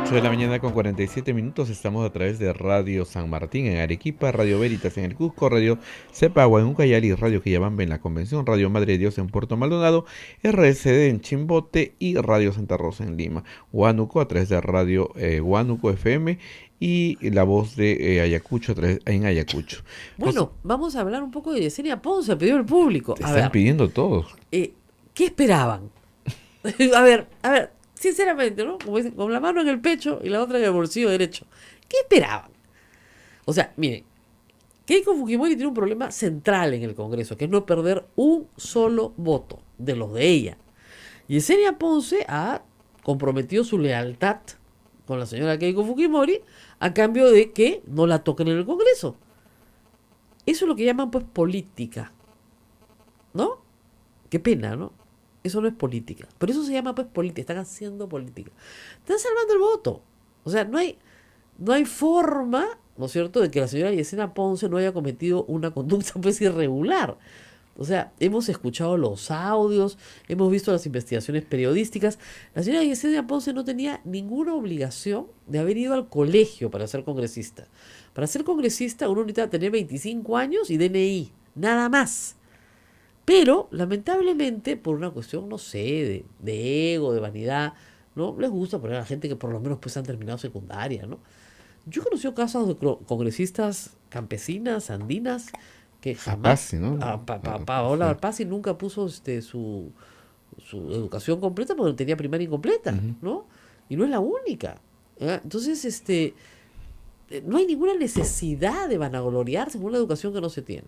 8 de la mañana con 47 minutos, estamos a través de Radio San Martín en Arequipa, Radio Veritas en el Cusco, Radio Cepagua en Ucayali, Radio Quillabamba en la Convención, Radio Madre de Dios en Puerto Maldonado, RCD en Chimbote y Radio Santa Rosa en Lima, Huánuco a través de Radio Huánuco FM y La Voz de Ayacucho en Ayacucho. Bueno, vamos a hablar un poco de Yesenia Ponce, pedido el público. Te están pidiendo todos. ¿Qué esperaban? a ver, sinceramente, ¿no? Como dicen, con la mano en el pecho y la otra en el bolsillo derecho. ¿Qué esperaban? O sea, miren, Keiko Fujimori tiene un problema central en el Congreso, que es no perder un solo voto de los de ella. Yesenia Ponce ha comprometido su lealtad con la señora Keiko Fujimori a cambio de que no la toquen en el Congreso. Eso es lo que llaman pues política, ¿no? Qué pena, ¿no? Eso no es política. Pero eso se llama pues política. Están haciendo política. Están salvando el voto. O sea, no hay forma, ¿no es cierto?, de que la señora Yesenia Ponce no haya cometido una conducta pues irregular. O sea, hemos escuchado los audios, hemos visto las investigaciones periodísticas. La señora Yesenia Ponce no tenía ninguna obligación de haber ido al colegio para ser congresista. Para ser congresista uno necesita tener 25 años y DNI, nada más. Pero, lamentablemente, por una cuestión, no sé, de ego, de vanidad, ¿no? Les gusta poner a la gente que por lo menos pues han terminado secundaria, ¿no? Yo he conocido casos de congresistas campesinas, andinas, que jamás... Pazzi, ¿no? Paola Arpasi nunca puso su educación completa porque tenía primaria incompleta, ¿no? Y no es la única. ¿Ya? Entonces, no hay ninguna necesidad de vanagloriarse con una educación que no se tiene.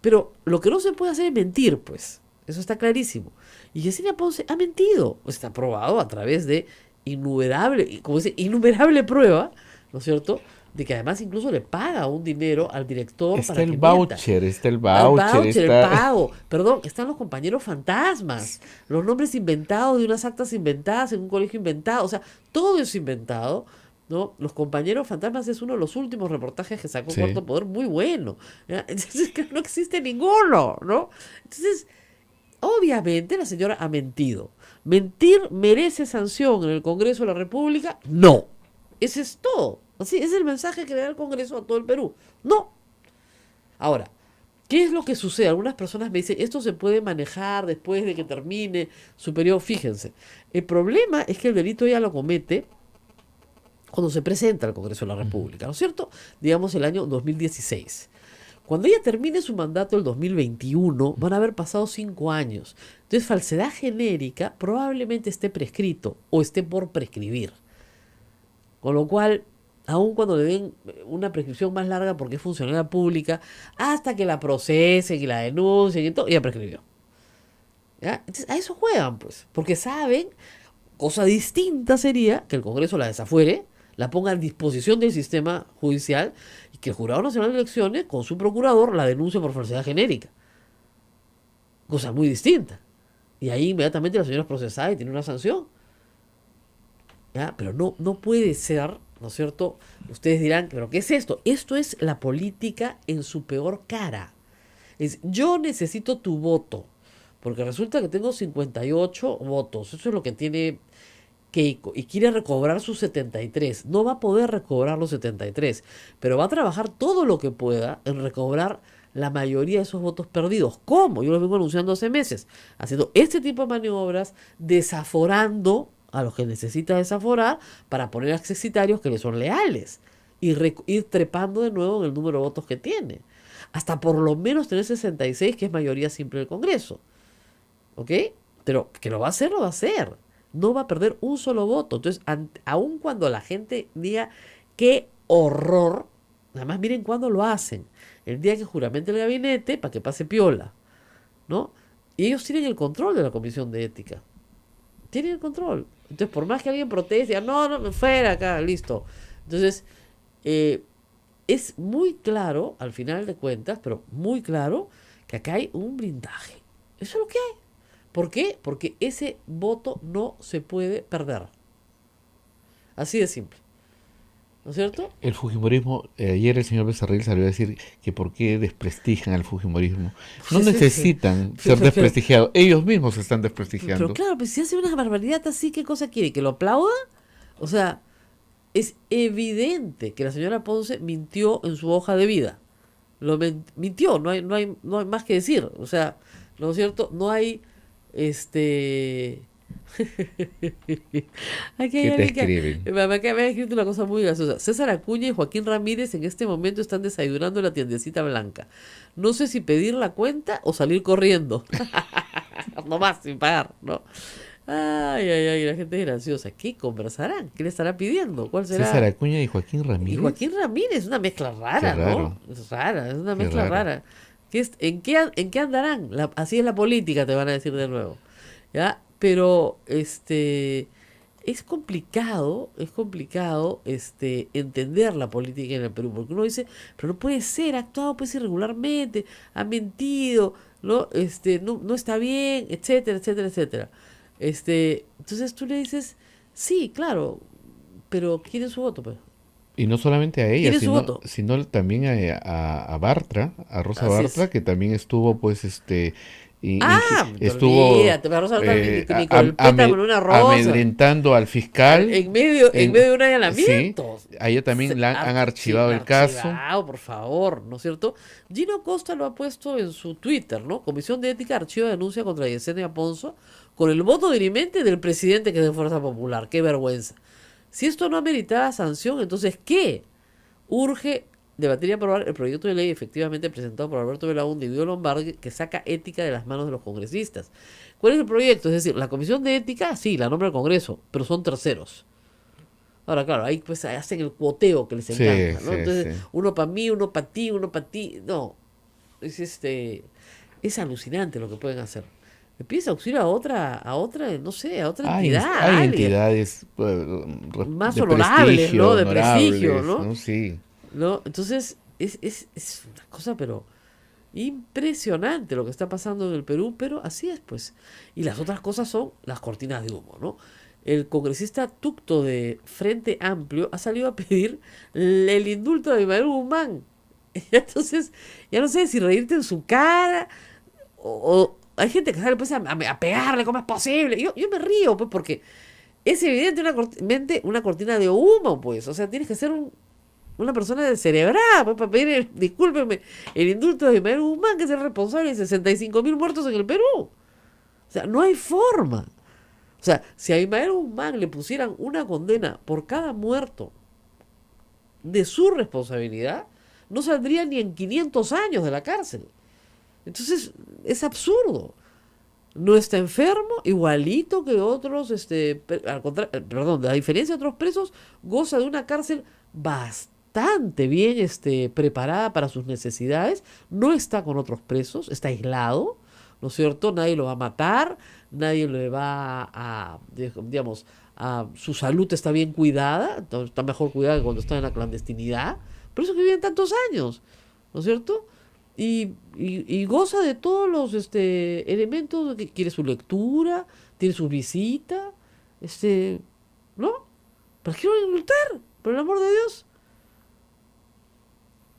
Pero lo que no se puede hacer es mentir, pues. Eso está clarísimo. Y Yesenia Ponce ha mentido. Está probado a través de innumerable prueba, ¿no es cierto?, de que además incluso le paga un dinero al director Está para el que voucher, mienta. está el voucher, El pago. Perdón, están los compañeros fantasmas, los nombres inventados de unas actas inventadas en un colegio inventado. O sea, todo es inventado, ¿no? Los compañeros fantasmas es uno de los últimos reportajes que sacó Sí. Cuarto Poder, muy bueno. ¿Ya? Entonces, que no existe ninguno, ¿no? Entonces, obviamente la señora ha mentido. ¿Mentir merece sanción en el Congreso de la República? No. Ese es todo. Así es el mensaje que le da el Congreso a todo el Perú. No. Ahora, ¿qué es lo que sucede? Algunas personas me dicen, esto se puede manejar después de que termine su periodo. Fíjense, el problema es que el delito ya lo comete cuando se presenta al Congreso de la República, ¿no es cierto? Digamos el año 2016. Cuando ella termine su mandato el 2021, van a haber pasado 5 años. Entonces, falsedad genérica probablemente esté prescrito o esté por prescribir. Con lo cual, aun cuando le den una prescripción más larga porque es funcionaria pública, hasta que la procesen y la denuncien y todo, ya prescribió. ¿Ya? Entonces, a eso juegan, pues, porque saben, cosa distinta sería que el Congreso la desafuere, la ponga a disposición del sistema judicial y que el Jurado Nacional de Elecciones, con su procurador, la denuncie por falsedad genérica. Cosa muy distinta. Y ahí inmediatamente la señora es procesada y tiene una sanción. ¿Ya? Pero no puede ser, ¿no es cierto? Ustedes dirán, ¿pero qué es esto? Esto es la política en su peor cara. Es, yo necesito tu voto, porque resulta que tengo 58 votos. Eso es lo que tiene Keiko, y quiere recobrar sus 73. No va a poder recobrar los 73, pero va a trabajar todo lo que pueda en recobrar la mayoría de esos votos perdidos. ¿Cómo? Yo lo vengo anunciando hace meses, haciendo este tipo de maniobras, desaforando a los que necesita desaforar para poner accesitarios que le son leales y ir trepando de nuevo en el número de votos que tiene, hasta por lo menos tener 66, que es mayoría simple del Congreso. ¿Ok? Pero que lo va a hacer, lo va a hacer. No va a perder un solo voto. Entonces, aun cuando la gente diga qué horror, nada más miren cuándo lo hacen. El día que juramente el gabinete, para que pase piola, ¿no? Y ellos tienen el control de la Comisión de Ética. Tienen el control. Entonces, por más que alguien proteste, diga, no, fuera acá, listo. Entonces, es muy claro, al final de cuentas, pero muy claro, que acá hay un blindaje. Eso es lo que hay. ¿Por qué? Porque ese voto no se puede perder. Así de simple. ¿No es cierto? El fujimorismo, ayer el señor Becerril salió a decir que por qué desprestigian al fujimorismo. No Pues necesitan ser desprestigiados, ellos mismos se están desprestigiando. Pero claro, pues si hace una barbaridad así, ¿qué cosa quiere? ¿Que lo aplauda? O sea, es evidente que la señora Ponce mintió en su hoja de vida. Mintió, no hay más que decir. O sea, ¿no es cierto? No hay... Aquí hay ¿Qué te alguien escriben? me ha escrito una cosa muy graciosa. César Acuña y Joaquín Ramírez en este momento están desayunando en la tiendecita blanca. No sé si pedir la cuenta o salir corriendo. Nomás, sin pagar, ¿no? Ay, la gente es graciosa. ¿Qué conversarán? ¿Qué le estará pidiendo? ¿Cuál será? César Acuña y Joaquín Y Ramírez. Joaquín Ramírez, es una mezcla rara, Qué raro. ¿no? Es rara, es una Qué mezcla raro. rara. ¿En qué andarán? Así es la política, te van a decir de nuevo. ¿Ya? Pero, es complicado entender la política en el Perú, porque uno dice, pero no puede ser, ha actuado pues irregularmente, ha mentido, ¿no? No está bien, etcétera, etcétera, etcétera. Entonces tú le dices, sí, claro, pero ¿quién es su voto, pues? Y no solamente a ella, ¿Quién es su voto? sino también a Bartra, a Rosa Así Bartra, es. que también estuvo, pues, estuvo Olvídate, me Rosa Bartra ni con el pétalo en una rosa. amedrentando al fiscal. En medio de un Sí, allanamiento. a ella también han archivado el caso. Archivado, por favor, ¿no es cierto? Gino Costa lo ha puesto en su Twitter, ¿no? Comisión de Ética archiva denuncia contra Yesenia Ponzo con el voto dirimente del presidente que es de Fuerza Popular. ¡Qué vergüenza! Si esto no ameritaba sanción, entonces ¿qué? Urge debatir y aprobar el proyecto de ley efectivamente presentado por Alberto Belaúnde y Guido Lombardi que saca ética de las manos de los congresistas. ¿Cuál es el proyecto? Es decir, la Comisión de Ética, sí, la nombra el Congreso, pero son terceros. Ahora, claro, ahí pues hacen el cuoteo que les encanta, ¿no? Sí, Entonces, sí. uno para mí, uno para ti, uno para ti. No, es alucinante lo que pueden hacer. Le pides auxilio a otra, no sé, a otra entidad, a Hay alguien entidades más de honorables, prestigio, ¿no? De prestigio, honorables, ¿no? Sí. ¿No? Entonces, es una cosa, pero impresionante lo que está pasando en el Perú, pero así es, pues. Y las otras cosas son las cortinas de humo, ¿no? El congresista Tucto de Frente Amplio ha salido a pedir el indulto de Abimael Guzmán. Entonces, ya no sé si reírte en su cara o hay gente que sale pues a pegarle como es posible. Yo me río, pues, porque es evidentemente una cortina de humo, pues. O sea, tienes que ser una persona descerebrada pues, para pedir, discúlpeme, el indulto de Abimael Guzmán, que es el responsable de 65.000 muertos en el Perú. O sea, no hay forma. O sea, si a Abimael Guzmán le pusieran una condena por cada muerto de su responsabilidad, no saldría ni en 500 años de la cárcel. Entonces, es absurdo. No está enfermo, igualito que otros, perdón, a diferencia de otros presos, goza de una cárcel bastante bien preparada para sus necesidades, no está con otros presos, está aislado, ¿no es cierto? Nadie lo va a matar, nadie le va digamos, su salud está bien cuidada, está mejor cuidada que cuando está en la clandestinidad, por eso que viven tantos años, ¿no es cierto? Y goza de todos los elementos, que quiere su lectura, tiene su visita, ¿no? ¿Para qué lo van a indultar? Por el amor de Dios.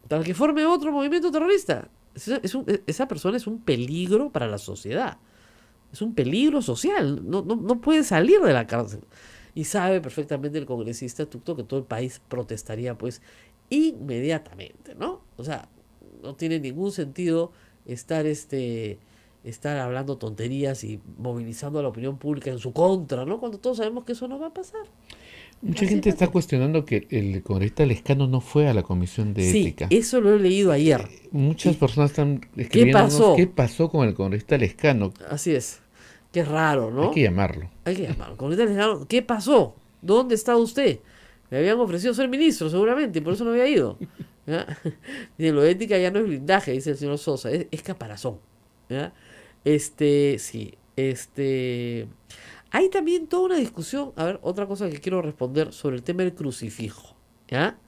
Para que forme otro movimiento terrorista. Esa persona es un peligro para la sociedad. Es un peligro social. No puede salir de la cárcel. Y sabe perfectamente el congresista Tucto que todo el país protestaría pues inmediatamente, ¿no? O sea, no tiene ningún sentido estar hablando tonterías y movilizando a la opinión pública en su contra, ¿no? Cuando todos sabemos que eso no va a pasar. Mucha Así gente pasa. está cuestionando que el congresista Lescano no fue a la Comisión de Sí, Ética. eso lo he leído ayer. Muchas ¿Y personas están escribiéndonos pasó? qué pasó con el congresista Lescano. Así es. Qué raro, ¿no? Hay que llamarlo. Hay que llamarlo. Congresista Lescano, ¿qué pasó? ¿Dónde está usted? Le habían ofrecido ser ministro, seguramente, y por eso no había ido. ¿Ya? Dice, lo de ética ya no es blindaje, dice el señor Sosa, es caparazón. ¿Ya? Sí, hay también toda una discusión, a ver, otra cosa que quiero responder sobre el tema del crucifijo. ¿Ya?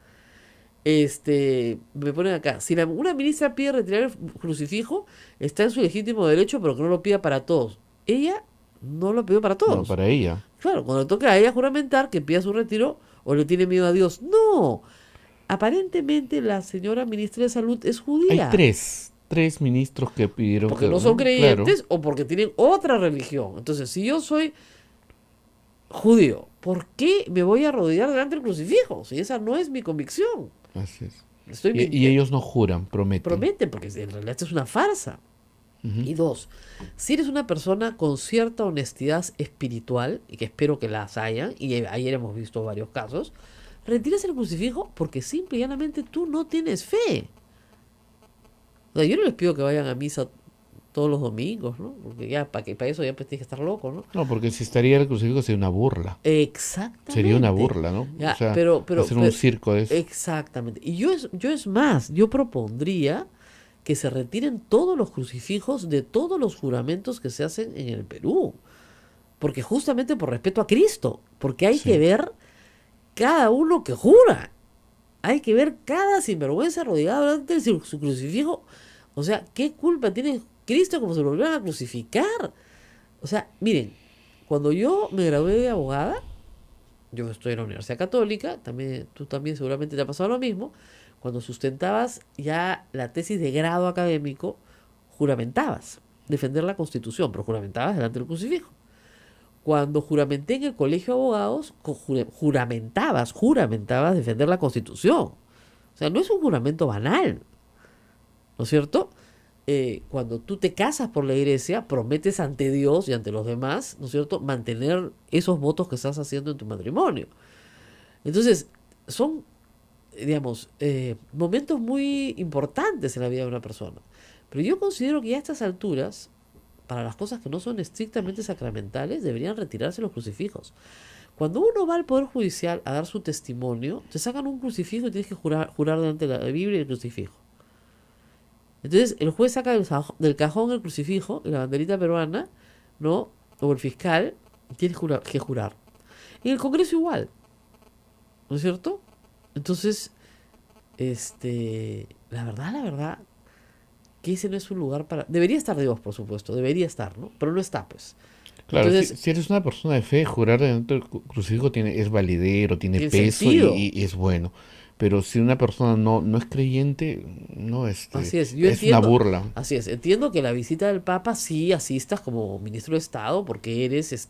Me ponen acá, si una ministra pide retirar el crucifijo, está en su legítimo derecho, pero que no lo pida para todos. Ella no lo pidió para No, todos. para ella. Claro, cuando le toca a ella juramentar que pida su retiro o le tiene miedo a Dios. No, aparentemente la señora ministra de Salud es judía. Hay tres ministros que pidieron Porque que no son claro. creyentes o porque tienen otra religión. Entonces, si yo soy judío, ¿por qué me voy a arrodillar delante del crucifijo? Si esa no es mi convicción. Así es. Estoy Y mintiendo. ellos no juran, prometen. Prometen, porque en realidad esto es una farsa. Ujú. Y dos, si eres una persona con cierta honestidad espiritual, y que espero que las hayan, y ayer hemos visto varios casos, retiras el crucifijo porque simple y llanamente tú no tienes fe. O sea, yo no les pido que vayan a misa todos los domingos, ¿no? Porque ya, para eso ya pues tienes que estar loco, ¿no? No, porque si estaría el crucifijo sería una burla. Exactamente. Sería una burla, ¿no? Ya, o sea, pero- hacer un circo de eso. Exactamente. Y yo es más, yo propondría que se retiren todos los crucifijos de todos los juramentos que se hacen en el Perú. Porque justamente por respeto a Cristo, porque hay Sí. que ver cada uno que jura. Hay que ver cada sinvergüenza rodeado delante de su crucifijo. O sea, ¿qué culpa tiene Cristo como se lo volvieran a crucificar? O sea, miren, cuando yo me gradué de abogada, yo estoy en la Universidad Católica, también, tú también seguramente te ha pasado lo mismo, cuando sustentabas ya la tesis de grado académico, juramentabas defender la Constitución, pero juramentabas delante del crucifijo. Cuando juramenté en el colegio de abogados, juramentabas defender la Constitución. O sea, no es un juramento banal, ¿no es cierto? Cuando tú te casas por la iglesia, prometes ante Dios y ante los demás, ¿no es cierto?, mantener esos votos que estás haciendo en tu matrimonio. Entonces, son, digamos, momentos muy importantes en la vida de una persona. Pero yo considero que ya a estas alturas, para las cosas que no son estrictamente sacramentales, deberían retirarse los crucifijos. Cuando uno va al Poder Judicial a dar su testimonio, te sacan un crucifijo y tienes que jurar delante de la Biblia y el crucifijo. Entonces el juez saca del cajón el crucifijo y la banderita peruana, ¿no? O el fiscal, tiene que jurar. Y en el Congreso igual, ¿no es cierto? Entonces, la verdad, que ese no es un lugar para... Debería estar Dios, por supuesto, debería estar, ¿no? Pero no está, pues. Claro, Entonces, si eres una persona de fe, jurar delante del crucifijo es validero, tiene tiene peso sentido. y es bueno. Pero si una persona no es creyente, no, Así es, yo es una entiendo, burla. así es, entiendo que la visita del Papa sí asistas como ministro de Estado porque eres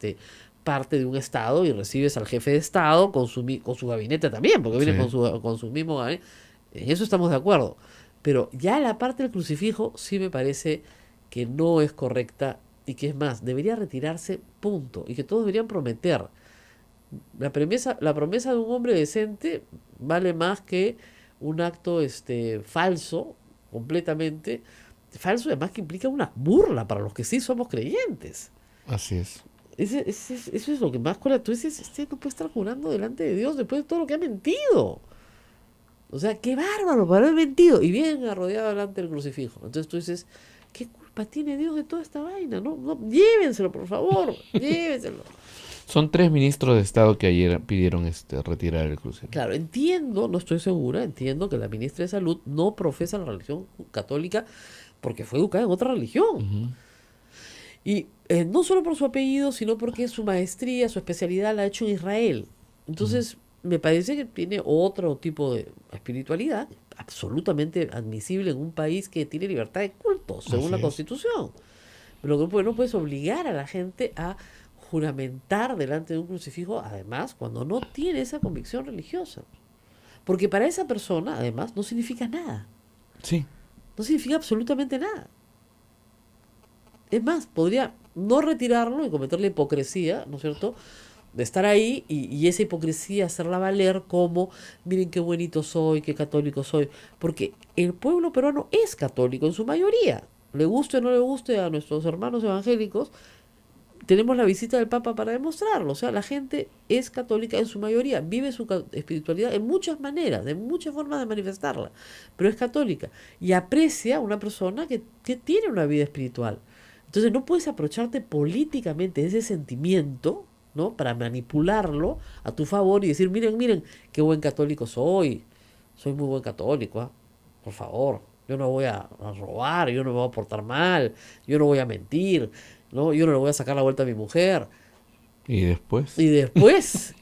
parte de un Estado y recibes al jefe de Estado con su gabinete también, porque viene Sí. con su mismo gabinete. En eso estamos de acuerdo. Pero ya la parte del crucifijo sí me parece que no es correcta y que es más, debería retirarse, punto. Y que todos deberían prometer. La promesa de un hombre decente vale más que un acto falso, completamente falso, y además que implica una burla para los que sí somos creyentes. Así es. Eso es lo que más cuela. Tú dices, no puede estar jurando delante de Dios después de todo lo que ha mentido. O sea, qué bárbaro para haber mentido. Y bien arrodillado delante del crucifijo. Entonces tú dices, ¿qué culpa tiene Dios de toda esta vaina? No, llévenselo, por favor, llévenselo. Son 3 ministros de Estado que ayer pidieron retirar el crucifijo. Claro, entiendo, no estoy segura, entiendo que la ministra de Salud no profesa la religión católica porque fue educada en otra religión. Ujú. Y no solo por su apellido, sino porque su maestría, su especialidad la ha hecho en Israel. Entonces, me parece que tiene otro tipo de espiritualidad absolutamente admisible en un país que tiene libertad de culto, según Así la es. Constitución. Pero no puedes obligar a la gente a juramentar delante de un crucifijo, además, cuando no tiene esa convicción religiosa. Porque para esa persona, además, no significa nada. Sí. No significa absolutamente nada. Es más, podría no retirarlo y cometer la hipocresía, ¿no es cierto?, de estar ahí y esa hipocresía hacerla valer como, miren qué bonito soy, qué católico soy. Porque el pueblo peruano es católico en su mayoría. Le guste o no le guste a nuestros hermanos evangélicos, tenemos la visita del Papa para demostrarlo. O sea, la gente es católica en su mayoría, vive su espiritualidad en muchas maneras, de muchas formas de manifestarla, pero es católica y aprecia a una persona que tiene una vida espiritual. Entonces no puedes aprovecharte políticamente de ese sentimiento, ¿no?, para manipularlo a tu favor y decir, miren, qué buen católico soy muy buen católico, ¿ah? Por favor, yo no voy a robar, yo no me voy a portar mal, yo no voy a mentir, ¿no? Yo no le voy a sacar la vuelta a mi mujer. Y después. Y después,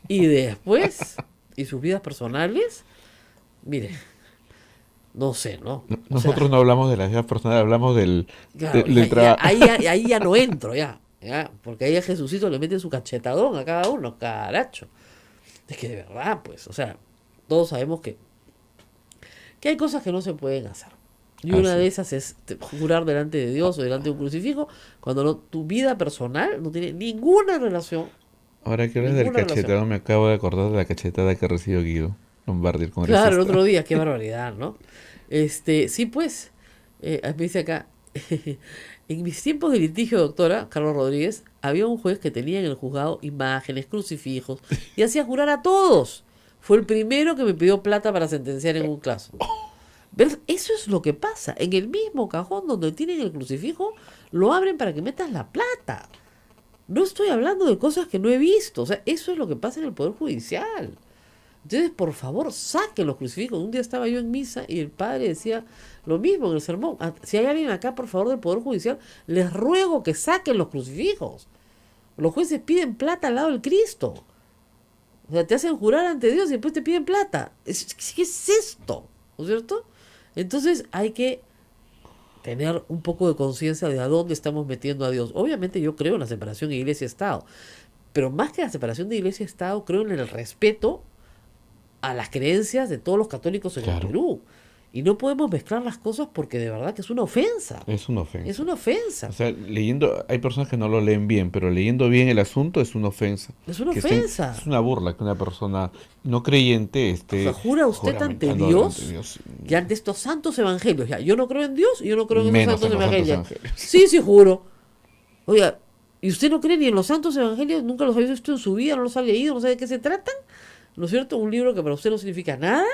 y sus vidas personales, mire, no sé, ¿no? O sea, Nosotros no hablamos de las vidas personales, hablamos claro, del trabajo. ahí ya no entro, ya, porque ahí a Jesucito le mete su cachetadón a cada uno, caracho. Es que de verdad, pues, o sea, todos sabemos que hay cosas que no se pueden hacer. Y una Así. de esas es jurar delante de Dios o delante de un crucifijo, cuando tu vida personal no tiene ninguna relación. Ahora que hablas del Ninguna relación. cachetado, me acabo de acordar de la cachetada que recibió Guido Lombardi, el congresista. Claro, el otro día, qué barbaridad, ¿no? Sí, pues, me dice acá, en mis tiempos de litigio, doctora, Carlos Rodríguez, había un juez que tenía en el juzgado imágenes, crucifijos, y hacía jurar a todos. Fue el primero que me pidió plata para sentenciar en un caso. ¿Ves? Eso es lo que pasa. En el mismo cajón donde tienen el crucifijo, lo abren para que metas la plata. No estoy hablando de cosas que no he visto. O sea, eso es lo que pasa en el Poder Judicial. Entonces, por favor, saquen los crucifijos. Un día estaba yo en misa y el padre decía lo mismo en el sermón. Si hay alguien acá, por favor, del Poder Judicial, les ruego que saquen los crucifijos. Los jueces piden plata al lado del Cristo. O sea, te hacen jurar ante Dios y después te piden plata. ¿Qué es esto? ¿No es cierto? Entonces hay que tener un poco de conciencia de a dónde estamos metiendo a Dios. Obviamente yo creo en la separación de Iglesia-Estado, pero más que la separación de Iglesia-Estado, creo en el respeto a las creencias de todos los católicos en el Claro. Perú. Y no podemos mezclar las cosas porque de verdad que es una ofensa. Es una ofensa. Es una ofensa. O sea, leyendo, hay personas que no lo leen bien, pero leyendo bien el asunto es una ofensa. Es una Que estén- ofensa. es una burla que una persona no creyente esté O sea, ¿jura usted ante juramentando Dios ante Dios. que ante estos santos evangelios? Ya, yo no creo en Dios y yo no creo en esos Menos santos en los santos evangelios. evangelios. Sí, sí, juro. Oiga, ¿y usted no cree ni en los santos evangelios? ¿Nunca los ha visto en su vida? ¿No los ha leído? ¿No sabe de qué se tratan? ¿No es cierto? Un libro que para usted no significa nada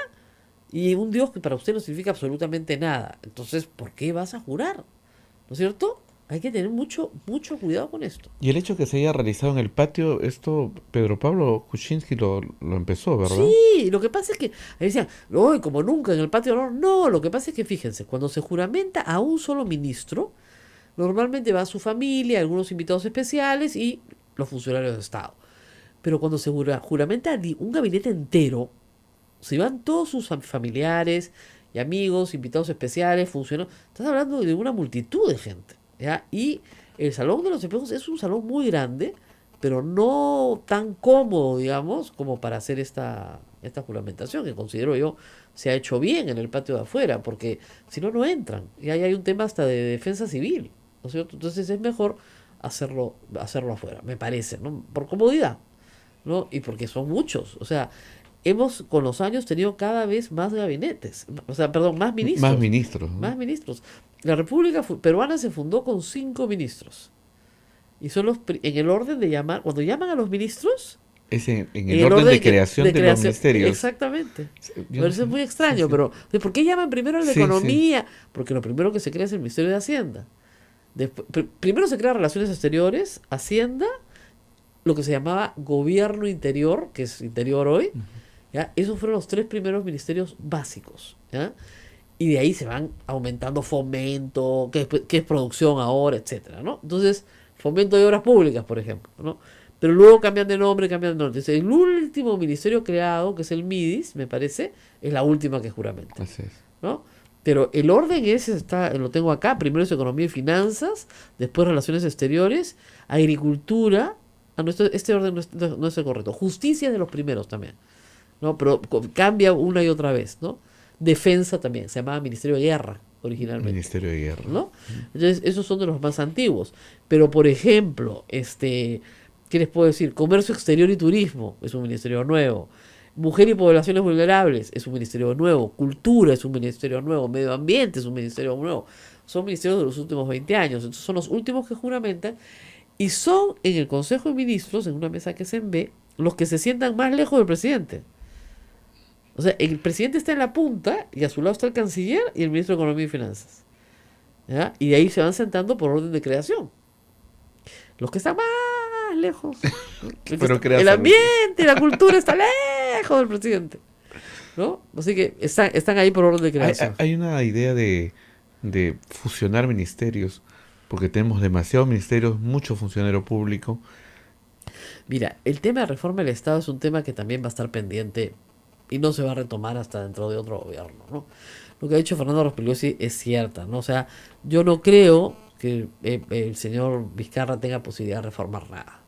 y un Dios que para usted no significa absolutamente nada. Entonces, ¿por qué vas a jurar? ¿No es cierto? Hay que tener mucho, mucho cuidado con esto. Y el hecho que se haya realizado en el patio, esto Pedro Pablo Kuczynski lo empezó, ¿verdad? Sí, lo que pasa es que ahí decían, no, como nunca en el patio de honor. No, lo que pasa es que fíjense, cuando se juramenta a un solo ministro, normalmente va su familia, algunos invitados especiales y los funcionarios de Estado. Pero cuando se juramenta un gabinete entero, se van todos sus familiares y amigos, invitados especiales, funcionarios. Estás hablando de una multitud de gente, ¿ya? Y el Salón de los Espejos es un salón muy grande, pero no tan cómodo, digamos, como para hacer esta juramentación, que considero yo se ha hecho bien en el patio de afuera, porque si no, no entran. Y ahí hay un tema hasta de defensa civil, ¿no es cierto? Entonces es mejor hacerlo afuera, me parece, ¿no? Por comodidad, ¿no? Y porque son muchos. O sea, hemos con los años tenido cada vez más gabinetes, o sea, perdón, más ministros. Más ministros, ¿no? Más ministros. La República Peruana se fundó con 5 ministros. Y son en el orden de llamar, cuando llaman a los ministros, Es en el orden de creación de los ministerios. Exactamente. Yo Pero eso es muy extraño, sí, sí. pero ¿por qué llaman primero el de Sí, sí. Economía? Porque lo primero que se crea es el Ministerio de Hacienda. Primero se crea Relaciones Exteriores, Hacienda, lo que se llamaba Gobierno Interior, que es Interior hoy. ¿Ya? Esos fueron los 3 primeros ministerios básicos. ¿Ya? Y de ahí se van aumentando fomento, que es producción ahora, etcétera, ¿no? Entonces, fomento de obras públicas, por ejemplo, ¿no? Pero luego cambian de nombre. Entonces, el último ministerio creado, que es el MIDIS, me parece, es la última que juramenta, Así es. ¿no? Pero el orden lo tengo acá. Primero es Economía y Finanzas, después Relaciones Exteriores, Agricultura. Este orden no es el correcto. Justicia es de los primeros también, ¿no? Pero cambia una y otra vez, ¿no? Defensa también, se llamaba Ministerio de Guerra originalmente, Ministerio de Guerra. ¿no? Entonces, esos son de los más antiguos. Pero, por ejemplo, ¿qué les puedo decir? Comercio Exterior y Turismo es un ministerio nuevo. Mujer y Poblaciones Vulnerables es un ministerio nuevo. Cultura es un ministerio nuevo. Medio Ambiente es un ministerio nuevo. Son ministerios de los últimos 20 años. Entonces, son los últimos que juramentan. Y son en el Consejo de Ministros, en una mesa que se ve, los que se sientan más lejos del presidente. O sea, el presidente está en la punta y a su lado está el canciller y el ministro de Economía y Finanzas. ¿Ya? Y de ahí se van sentando por orden de creación. Los que están más lejos. El ambiente y la cultura está lejos del presidente, ¿no? Así que están ahí por orden de creación. Hay una idea de fusionar ministerios, porque tenemos demasiados ministerios, mucho funcionario público. Mira, el tema de reforma del Estado es un tema que también va a estar pendiente y no se va a retomar hasta dentro de otro gobierno, ¿no? Lo que ha dicho Fernando Rospigliosi es cierta, ¿no? O sea, yo no creo que el señor Vizcarra tenga posibilidad de reformar nada.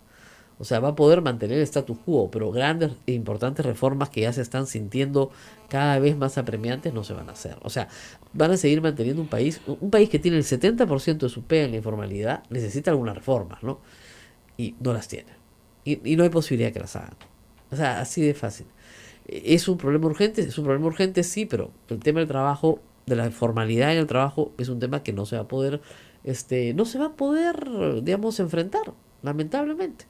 O sea, va a poder mantener el status quo, pero grandes e importantes reformas que ya se están sintiendo cada vez más apremiantes no se van a hacer. O sea, van a seguir manteniendo un país que tiene el 70% de su PIB en la informalidad, necesita algunas reformas, ¿no? Y no las tiene. Y no hay posibilidad que las hagan. O sea, así de fácil. ¿Es un problema urgente? Es un problema urgente, sí, pero el tema del trabajo, de la formalidad en el trabajo, es un tema que no se va a poder, digamos, enfrentar, lamentablemente.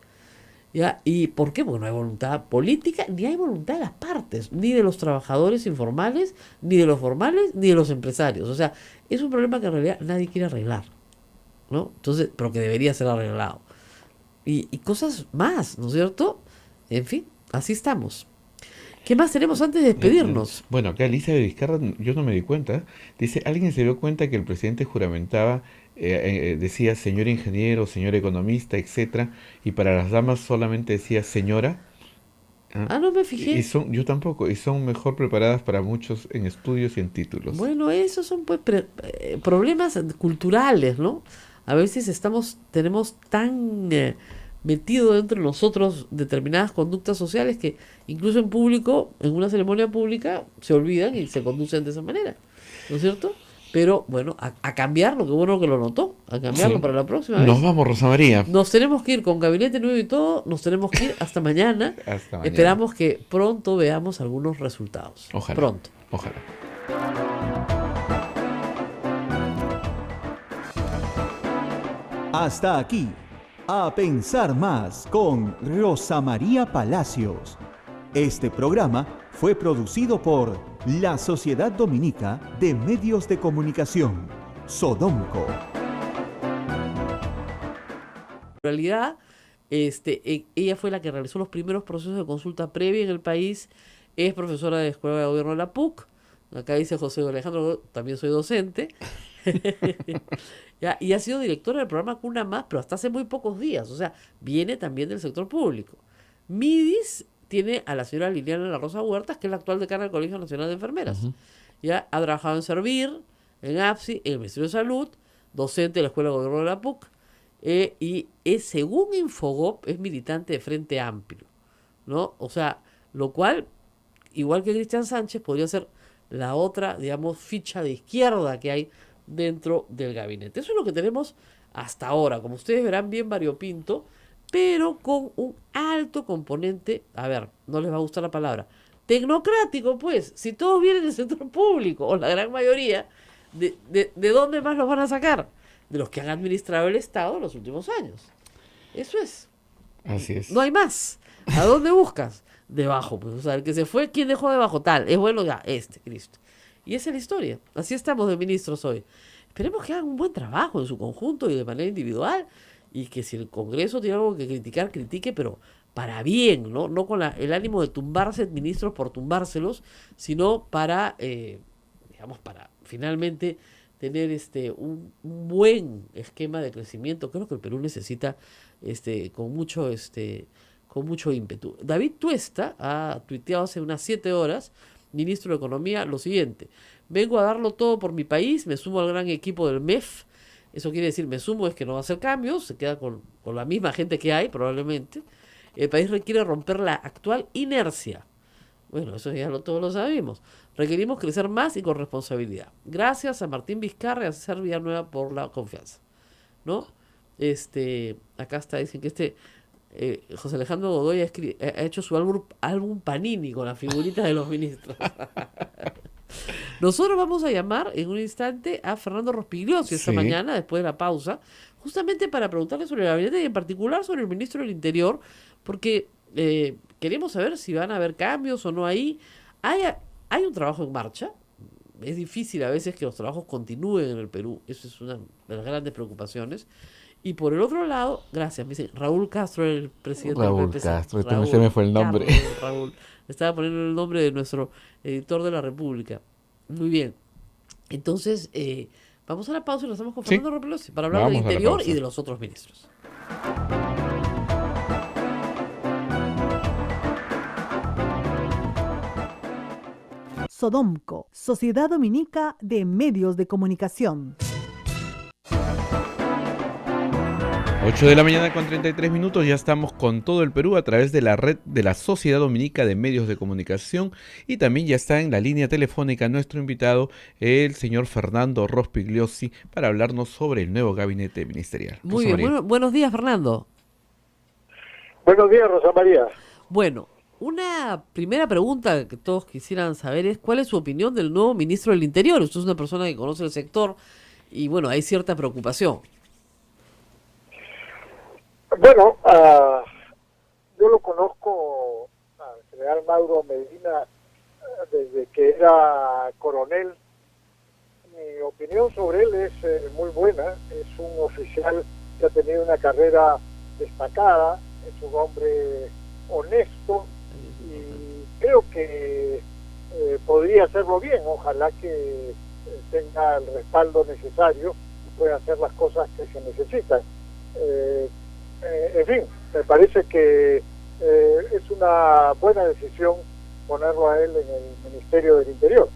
¿Ya? ¿Y por qué? Porque no hay voluntad política, ni hay voluntad de las partes, ni de los trabajadores informales, ni de los formales, ni de los empresarios. O sea, es un problema que en realidad nadie quiere arreglar, ¿no? Entonces, pero que debería ser arreglado. y cosas más, ¿no es cierto? En fin, así estamos. ¿Qué más tenemos antes de despedirnos? Bueno, acá Elizabeth Vizcarra, yo no me di cuenta, dice, alguien se dio cuenta que el presidente juramentaba, decía señor ingeniero, señor economista, etcétera, y para las damas solamente decía señora. Ah, Ah, no me y fijé. yo tampoco, y son mejor preparadas para muchos en estudios y en títulos. Bueno, esos son pues problemas culturales, ¿no? A veces tenemos tan metido dentro de nosotros determinadas conductas sociales que incluso en público, en una ceremonia pública, se olvidan y se conducen de esa manera, ¿no es cierto? Pero bueno, a cambiarlo, qué bueno que lo notó, a cambiarlo Sí. para la próxima Nos vez. vamos, Rosa María. Nos tenemos que ir con gabinete nuevo y todo, nos tenemos que ir hasta mañana. Hasta mañana. Esperamos que pronto veamos algunos resultados. Ojalá. Pronto. Ojalá. Hasta aquí, A Pensar Más con Rosa María Palacios. Este programa fue producido por la Sociedad Dominica de Medios de Comunicación, Sodomco. En realidad, ella fue la que realizó los primeros procesos de consulta previa en el país. Es profesora de Escuela de Gobierno de la PUC. Acá dice José Alejandro, también soy docente. Ya, y ha sido directora del programa Cuna Más, pero hasta hace muy pocos días. O sea, viene también del sector público. Midis tiene a la señora Liliana La Rosa Huertas, que es la actual decana del Colegio Nacional de Enfermeras. Ya ha trabajado en Servir, en APSI, en el Ministerio de Salud, docente de la Escuela de Gobierno de la PUC, y es, según Infogop, es militante de Frente Amplio, ¿no? O sea, lo cual, igual que Cristian Sánchez, podría ser la otra, digamos, ficha de izquierda que hay dentro del gabinete. Eso es lo que tenemos hasta ahora, como ustedes verán, bien variopinto, pero con un alto componente, a ver, no les va a gustar la palabra, tecnocrático, pues, si todos vienen del sector público, o la gran mayoría, ¿de dónde más los van a sacar? De los que han administrado el Estado en los últimos años. Eso es. Así es. No hay más. ¿A dónde buscas? Debajo, pues, o sea, el que se fue, ¿quién dejó debajo? Tal, es bueno ya, Cristo. Y esa es la historia. Así estamos de ministros hoy. Esperemos que hagan un buen trabajo en su conjunto y de manera individual, y que si el Congreso tiene algo que criticar, critique, pero para bien, ¿no? No con el ánimo de tumbarse ministros por tumbárselos, sino para, digamos, para finalmente tener un buen esquema de crecimiento. Creo que el Perú necesita con mucho ímpetu. David Tuesta ha tuiteado hace unas 7 horas, ministro de Economía, lo siguiente: vengo a darlo todo por mi país, me sumo al gran equipo del MEF. Eso quiere decir, me sumo es que no va a hacer cambios, se queda con la misma gente que hay probablemente. El país requiere romper la actual inercia. Bueno, eso ya todos lo sabemos. Requerimos crecer más y con responsabilidad. Gracias a Martín Vizcarra y a César Villanueva por la confianza, ¿no? Acá está, dicen que José Alejandro Godoy ha hecho su álbum Panini con las figuritas de los ministros. Nosotros vamos a llamar en un instante a Fernando Rospigliosi esta Sí. mañana, después de la pausa, justamente para preguntarle sobre el gabinete y en particular sobre el ministro del Interior, porque queremos saber si van a haber cambios o no ahí. Hay un trabajo en marcha. Es difícil a veces que los trabajos continúen en el Perú. Eso es una de las grandes preocupaciones. Y por el otro lado, gracias, me dice Raúl Castro, el presidente Raúl del PPC. Castro, también se me fue el nombre. Carlos Raúl. Estaba poniendo el nombre de nuestro editor de la República. Muy bien. Entonces, vamos a la pausa y nos vamos con Sí. Fernando Rospigliosi para hablar del Vamos a la interior pausa. y de los otros ministros. Sodomco, Sociedad Dominica de Medios de Comunicación. 8 de la mañana con 33 minutos, ya estamos con todo el Perú a través de la red de la Sociedad Dominica de Medios de Comunicación, y también ya está en la línea telefónica nuestro invitado, el señor Fernando Rospigliosi, para hablarnos sobre el nuevo gabinete ministerial. Muy Rosa bien. María. Buenos días, Fernando. Buenos días, Rosa María. Bueno, una primera pregunta que todos quisieran saber es: ¿cuál es su opinión del nuevo ministro del Interior? Usted es una persona que conoce el sector y, bueno, hay cierta preocupación. Bueno, yo lo conozco al general Mauro Medina desde que era coronel. Mi opinión sobre él es muy buena. Es un oficial que ha tenido una carrera destacada, es un hombre honesto y creo que podría hacerlo bien. Ojalá que tenga el respaldo necesario y pueda hacer las cosas que se necesitan. En fin, me parece que es una buena decisión ponerlo a él en el Ministerio del Interior.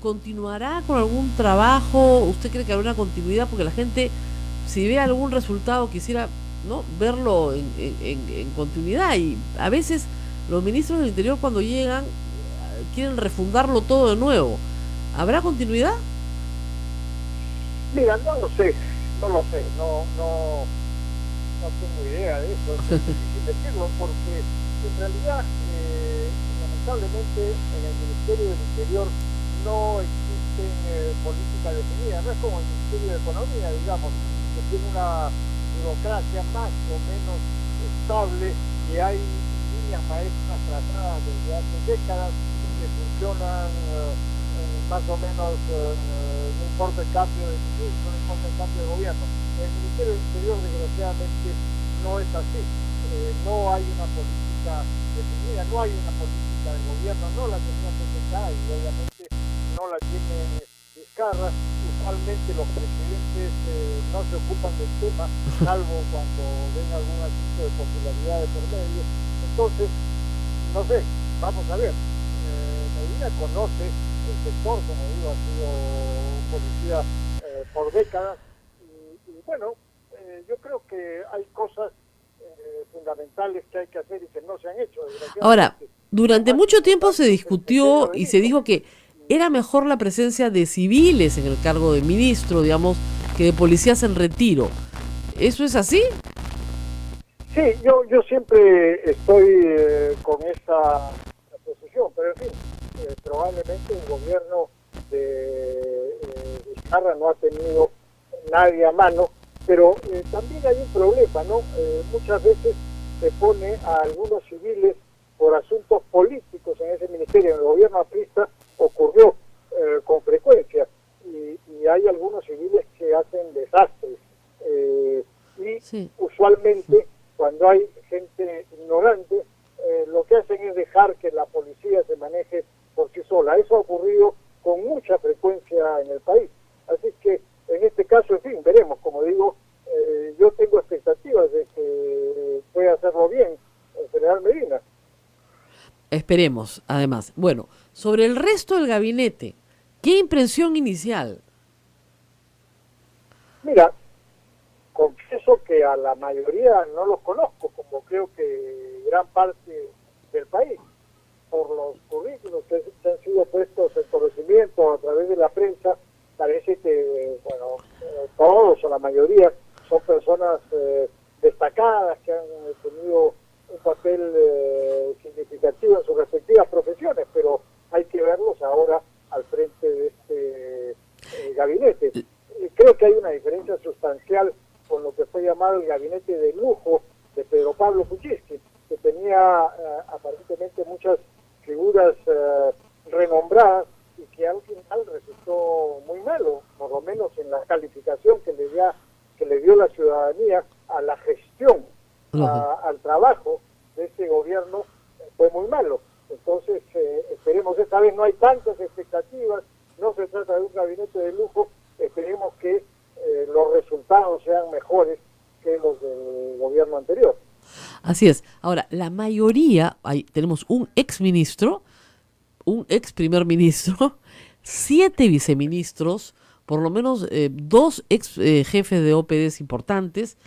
¿Continuará con algún trabajo? ¿Usted cree que habrá una continuidad? Porque la gente, si ve algún resultado, quisiera, ¿no?, verlo en continuidad. Y a veces los ministros del Interior, cuando llegan, quieren refundarlo todo de nuevo. ¿Habrá continuidad? Mira, no lo sé, no tengo idea de eso, es difícil decirlo, porque en realidad, lamentablemente, en el Ministerio del Interior no existen políticas definidas, no es como el Ministerio de Economía, digamos, que tiene una burocracia más o menos estable y hay líneas maestras tratadas desde hace décadas que funcionan más o menos, no importa el cambio de ministro, no importa el cambio de gobierno. El Ministerio del Interior, desgraciadamente, no es así. No hay una política definida, no hay una política de gobierno, no la tenía PPK y obviamente no la tiene Vizcarra. Usualmente los presidentes no se ocupan del tema, salvo cuando ven algún asunto de popularidad de por medio. Entonces, no sé, vamos a ver. Medina conoce el sector, como digo, ha sido un policía por décadas y bueno, yo creo que hay cosas fundamentales que hay que hacer y que no se han hecho. Ahora, durante mucho tiempo se discutió y se dijo que era mejor la presencia de civiles en el cargo de ministro, digamos, que de policías en retiro. ¿Eso es así? Sí, yo siempre estoy con esa posición, pero en fin, probablemente el gobierno de Vizcarra no ha tenido nadie a mano, pero también hay un problema, ¿no? Muchas veces se pone a algunos civiles por asuntos políticos en ese ministerio. En el gobierno aprista ocurrió con frecuencia y hay algunos civiles que hacen desastres y sí, usualmente cuando hay gente ignorante lo que hacen es dejar que la policía se maneje por sí sola. Eso ha ocurrido con mucha frecuencia en el país. Así que en este caso, en fin, veremos. Como digo, yo tengo expectativas de que pueda hacerlo bien el general Medina. Esperemos, además. Bueno, sobre el resto del gabinete, ¿qué impresión inicial? Mira, confieso que a la mayoría no los conozco, como creo que gran parte del país, por los currículos que han sido puestos en conocimiento a través de la prensa. Parece que, bueno, todos o la mayoría son personas destacadas que han tenido un papel significativo en sus respectivas profesiones, pero hay que verlos ahora al frente de este gabinete. Creo que hay una diferencia sustancial con lo que fue llamado el gabinete de lujo de Pedro Pablo Kuczynski, que tenía aparentemente muchas figuras renombradas y que al final resultó muy malo, por lo menos en la calificación que le dio la ciudadanía a la gestión, al trabajo de este gobierno, fue muy malo. Entonces, esperemos, esta vez no hay tantas expectativas, no se trata de un gabinete de lujo, esperemos que los resultados sean mejores que los del gobierno anterior. Así es. Ahora, la mayoría, tenemos un exministro, un ex primer ministro, 7 viceministros, por lo menos 2 ex jefes de OPDs importantes.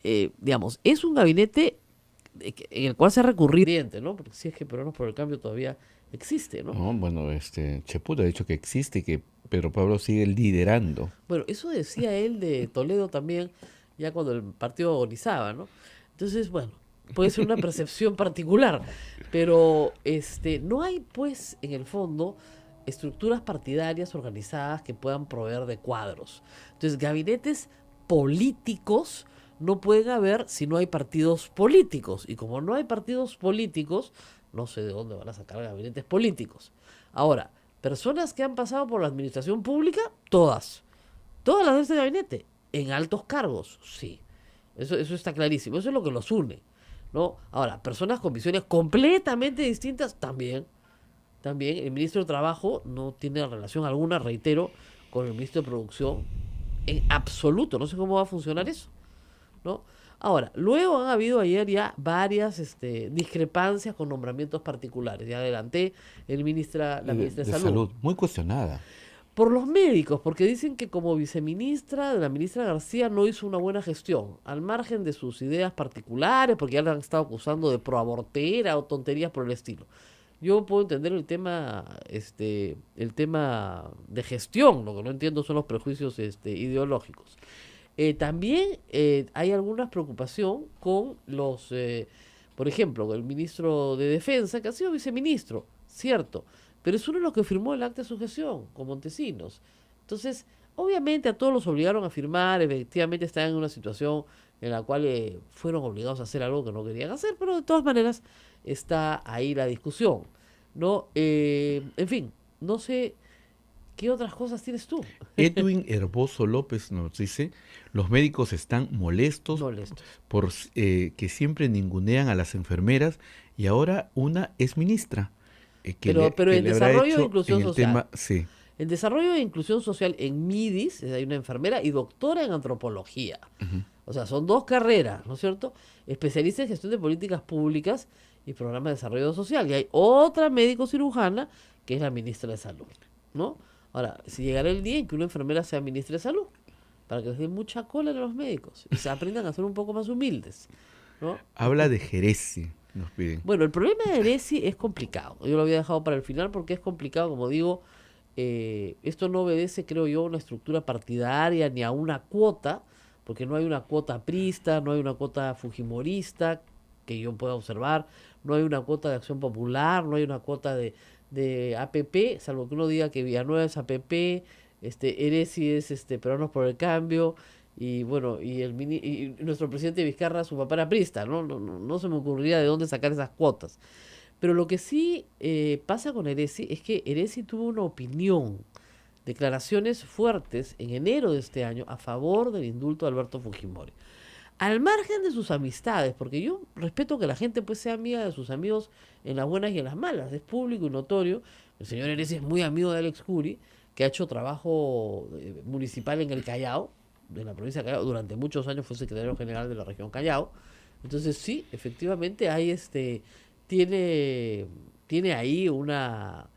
Digamos, es un gabinete en el cual se ha recurrido, ¿no? Porque si es que Peruanos por el Cambio todavía existe, ¿no? No, bueno, Cheput ha dicho que existe y que Pedro Pablo sigue liderando. Bueno, eso decía él de Toledo también, ya cuando el partido agonizaba, ¿no? Entonces, bueno, puede ser una percepción particular, pero no hay, pues, en el fondo, estructuras partidarias organizadas que puedan proveer de cuadros. Entonces, gabinetes políticos no pueden haber si no hay partidos políticos. Y como no hay partidos políticos, no sé de dónde van a sacar gabinetes políticos. Ahora, personas que han pasado por la administración pública, todas las de este gabinete, en altos cargos, sí. Eso está clarísimo. Eso es lo que los une, ¿no? Ahora, personas con visiones completamente distintas también. También el ministro de Trabajo no tiene relación alguna, reitero, con el ministro de Producción en absoluto. No sé cómo va a funcionar eso, ¿no? Ahora, luego han habido ayer ya varias discrepancias con nombramientos particulares. Ya adelanté la ministra de Salud. Muy cuestionada. Por los médicos, porque dicen que como viceministra de la ministra García no hizo una buena gestión, al margen de sus ideas particulares, porque ya le han estado acusando de proabortera o tonterías por el estilo. Yo puedo entender el tema de gestión, lo que no entiendo son los prejuicios ideológicos. También hay alguna preocupación con por ejemplo, el ministro de Defensa, que ha sido viceministro, cierto, pero es uno de los que firmó el acta de sujeción con Montesinos. Entonces, obviamente a todos los obligaron a firmar, efectivamente están en una situación en la cual fueron obligados a hacer algo que no querían hacer, pero de todas maneras está ahí la discusión, ¿no? En fin, no sé qué otras cosas tienes tú. Edwin Herboso López nos dice, los médicos están molestos por que siempre ningunean a las enfermeras y ahora una es ministra. Pero en desarrollo de inclusión social. Sí. En desarrollo de inclusión social en MIDIS hay una enfermera y doctora en antropología. Uh-huh. O sea, son 2 carreras, ¿no es cierto? Especialista en gestión de políticas públicas y programas de desarrollo social. Y hay otra médico cirujana que es la ministra de Salud, ¿no? Ahora, si llegará el día en que una enfermera sea ministra de Salud, para que les den mucha cola a los médicos y se aprendan a ser un poco más humildes, ¿no? Habla de Geresi, nos piden. Bueno, el problema de Geresi es complicado. Yo lo había dejado para el final porque es complicado, como digo. Esto no obedece, creo yo, a una estructura partidaria ni a una cuota, porque no hay una cuota aprista, no hay una cuota fujimorista que yo pueda observar, no hay una cuota de Acción Popular, no hay una cuota de APP, salvo que uno diga que Villanueva es APP, Heresi es Peruanos por el Cambio, y bueno, y nuestro presidente Vizcarra, su papá era aprista, no se me ocurriría de dónde sacar esas cuotas. Pero lo que sí pasa con Heresi es que Heresi tuvo una opinión, declaraciones fuertes en enero de este año a favor del indulto de Alberto Fujimori. Al margen de sus amistades, porque yo respeto que la gente pues sea amiga de sus amigos en las buenas y en las malas, es público y notorio. El señor Heresi es muy amigo de Alex Curi, que ha hecho trabajo municipal en el Callao, en la provincia de Callao, durante muchos años fue secretario general de la región Callao. Entonces sí, efectivamente hay tiene ahí una,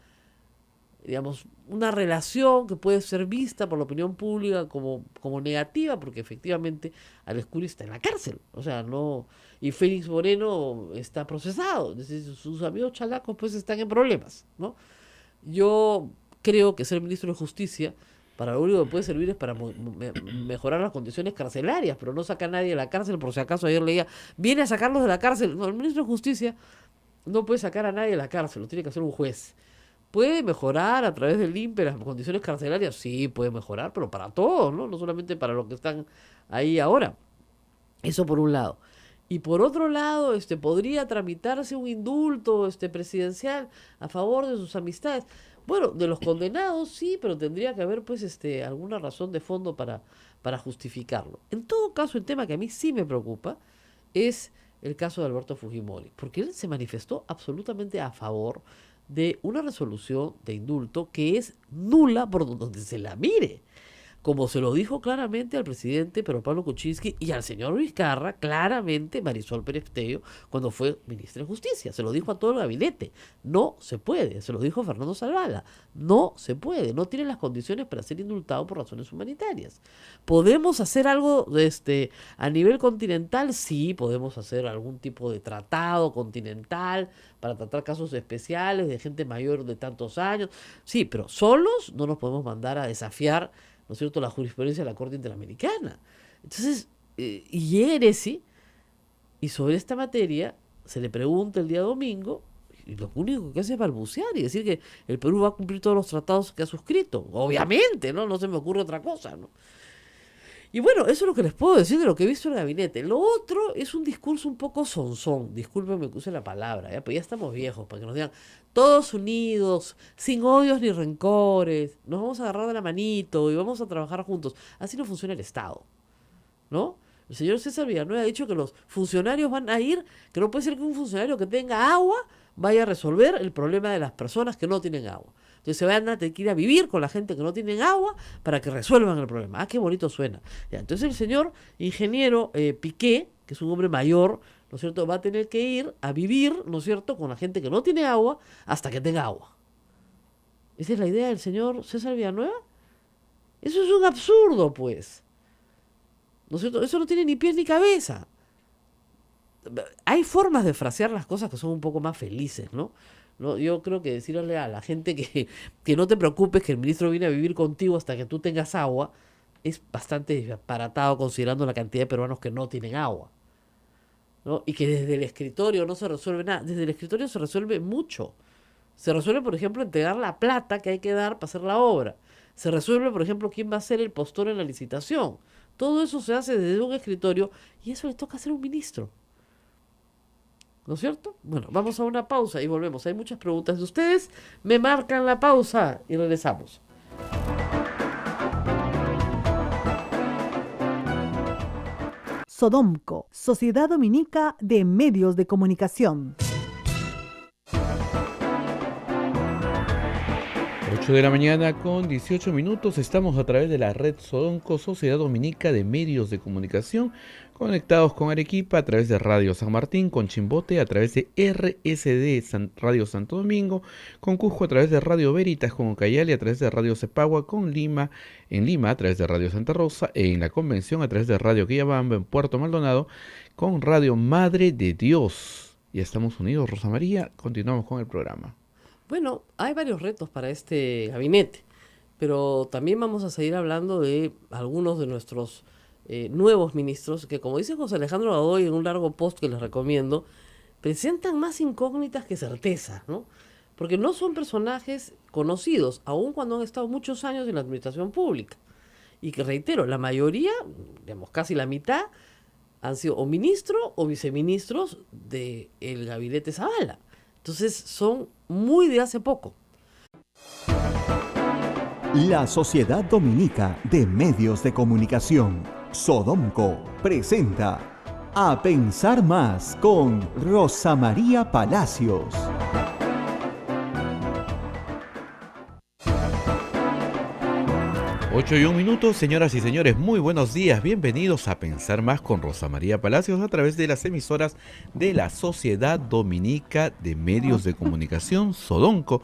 digamos, una relación que puede ser vista por la opinión pública como negativa, porque efectivamente Alex Curi está en la cárcel, o sea, no, y Félix Moreno está procesado, es decir, sus amigos chalacos pues están en problemas, ¿no? Yo creo que ser ministro de Justicia, para lo único que puede servir es para mejorar las condiciones carcelarias, pero no saca a nadie de la cárcel, por si acaso ayer leía, viene a sacarlos de la cárcel. No, el ministro de Justicia no puede sacar a nadie de la cárcel, lo tiene que hacer un juez. ¿Puede mejorar a través del INPE las condiciones carcelarias? Sí, puede mejorar, pero para todos, ¿no? No solamente para los que están ahí ahora. Eso por un lado. Y por otro lado, podría tramitarse un indulto presidencial a favor de sus amistades. Bueno, de los condenados sí, pero tendría que haber pues alguna razón de fondo para justificarlo. En todo caso, el tema que a mí sí me preocupa es el caso de Alberto Fujimori, porque él se manifestó absolutamente a favor de una resolución de indulto que es nula por donde se la mire, como se lo dijo claramente al presidente Pedro Pablo Kuczynski y al señor Vizcarra, claramente Marisol Pérez Tello, cuando fue ministra de Justicia. Se lo dijo a todo el gabinete. No se puede. Se lo dijo Fernando Zavala. No se puede. No tiene las condiciones para ser indultado por razones humanitarias. ¿Podemos hacer algo a nivel continental? Sí, podemos hacer algún tipo de tratado continental para tratar casos especiales de gente mayor de tantos años. Sí, pero solos no nos podemos mandar a desafiar, ¿no es cierto?, la jurisprudencia de la Corte Interamericana. Entonces, y llega Heresi, y sobre esta materia se le pregunta el día domingo, y lo único que hace es balbucear y decir que el Perú va a cumplir todos los tratados que ha suscrito. Obviamente, no se me ocurre otra cosa, ¿no? Y bueno, eso es lo que les puedo decir de lo que he visto en el gabinete. Lo otro es un discurso un poco sonzón, discúlpenme que use la palabra, pero ya estamos viejos para que nos digan todos unidos, sin odios ni rencores, nos vamos a agarrar de la manito y vamos a trabajar juntos. Así no funciona el Estado, ¿no? El señor César Villanueva ha dicho que los funcionarios van a ir, que no puede ser que un funcionario que tenga agua vaya a resolver el problema de las personas que no tienen agua. Entonces se van a tener que ir a vivir con la gente que no tienen agua para que resuelvan el problema. Ah, qué bonito suena. Ya, entonces el señor ingeniero Piqué, que es un hombre mayor, ¿no es cierto?, va a tener que ir a vivir, ¿no es cierto?, con la gente que no tiene agua hasta que tenga agua. ¿Esa es la idea del señor César Villanueva? Eso es un absurdo, pues. ¿No es cierto? Eso no tiene ni pies ni cabeza. Hay formas de frasear las cosas que son un poco más felices, ¿no? No, yo creo que decirle a la gente que no te preocupes, que el ministro viene a vivir contigo hasta que tú tengas agua, es bastante disparatado considerando la cantidad de peruanos que no tienen agua, ¿no? Y que desde el escritorio no se resuelve nada. Desde el escritorio se resuelve mucho. Se resuelve, por ejemplo, entregar la plata que hay que dar para hacer la obra. Se resuelve, por ejemplo, quién va a ser el postor en la licitación. Todo eso se hace desde un escritorio y eso le toca hacer a un ministro. ¿No es cierto? Bueno, vamos a una pausa y volvemos. Hay muchas preguntas de ustedes. Me marcan la pausa y regresamos. Sodomco, Sociedad Dominica de Medios de Comunicación. 8 de la mañana con 18 minutos. Estamos a través de la red Sodomco, Sociedad Dominica de Medios de Comunicación, conectados con Arequipa a través de Radio San Martín, con Chimbote a través de RSD Radio Santo Domingo, con Cusco a través de Radio Veritas, con Ucayali a través de Radio Cepagua, con Lima, en Lima a través de Radio Santa Rosa, en la Convención a través de Radio Quillabamba, en Puerto Maldonado, con Radio Madre de Dios. Ya estamos unidos, Rosa María, continuamos con el programa. Bueno, hay varios retos para este gabinete, pero también vamos a seguir hablando de algunos de nuestros nuevos ministros que, como dice José Alejandro Godoy en un largo post que les recomiendo, presentan más incógnitas que certezas, ¿no? Porque no son personajes conocidos, aun cuando han estado muchos años en la administración pública. Y que, reitero, la mayoría, digamos casi la mitad, han sido o ministro o viceministros del gabinete Zavala. Entonces son muy de hace poco. La Sociedad Dominica de Medios de Comunicación, Sodomco, presenta A Pensar Más con Rosa María Palacios. 8:01, señoras y señores, muy buenos días, bienvenidos a Pensar Más con Rosa María Palacios a través de las emisoras de la Sociedad Dominica de Medios de Comunicación, Sodomco.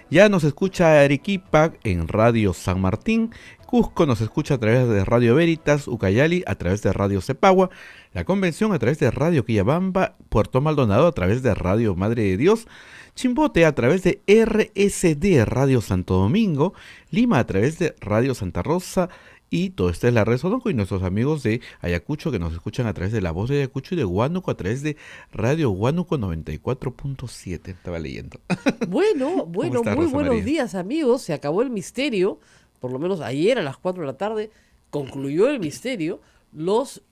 Ya nos escucha Arequipa en Radio San Martín, Cusco nos escucha a través de Radio Veritas, Ucayali a través de Radio Cepagua, la Convención a través de Radio Quillabamba, Puerto Maldonado a través de Radio Madre de Dios, Chimbote a través de RSD Radio Santo Domingo, Lima a través de Radio Santa Rosa y todo esto es la red Sodomco y nuestros amigos de Ayacucho que nos escuchan a través de La Voz de Ayacucho y de Huánuco a través de Radio Huánuco 94.7. Estaba leyendo. Bueno, muy está, Rosa buenos María? días, amigos. Se acabó el misterio, por lo menos ayer a las 4 de la tarde concluyó el misterio. Los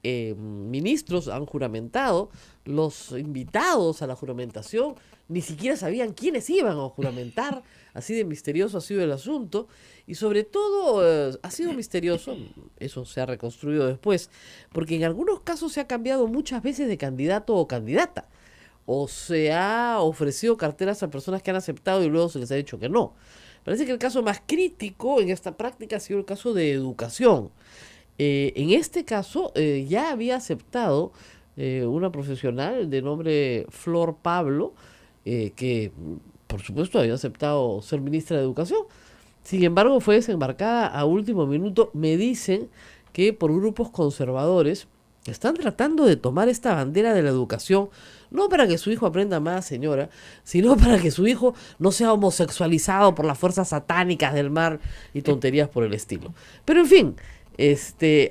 ministros han juramentado, los invitados a la juramentación ni siquiera sabían quiénes iban a juramentar, así de misterioso ha sido el asunto, y sobre todo ha sido misterioso, eso se ha reconstruido después, porque en algunos casos se ha cambiado muchas veces de candidato o candidata, o se ha ofrecido carteras a personas que han aceptado y luego se les ha dicho que no. Parece que el caso más crítico en esta práctica ha sido el caso de educación. En este caso ya había aceptado una profesional de nombre Flor Pablo, que por supuesto había aceptado ser ministra de Educación. Sin embargo, fue desembarcada a último minuto. Me dicen que por grupos conservadores que están tratando de tomar esta bandera de la educación, no para que su hijo aprenda más, señora, sino para que su hijo no sea homosexualizado por las fuerzas satánicas del mar y tonterías por el estilo. Pero en fin,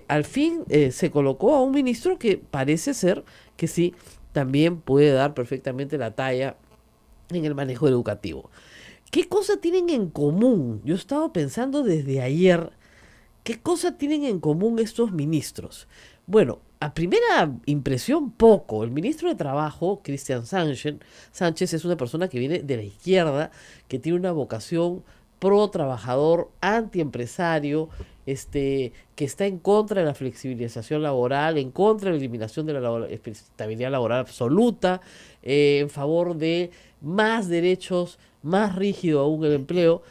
al fin se colocó a un ministro que parece ser que sí, también puede dar perfectamente la talla en el manejo educativo. ¿Qué cosa tienen en común? Yo he estado pensando desde ayer, ¿qué cosa tienen en común estos ministros? Bueno, a primera impresión poco. El ministro de Trabajo, Cristian Sánchez, es una persona que viene de la izquierda, que tiene una vocación pro trabajador, antiempresario, que está en contra de la flexibilización laboral, en contra de la eliminación de la estabilidad laboral absoluta, en favor de más derechos, más rígido aún el empleo.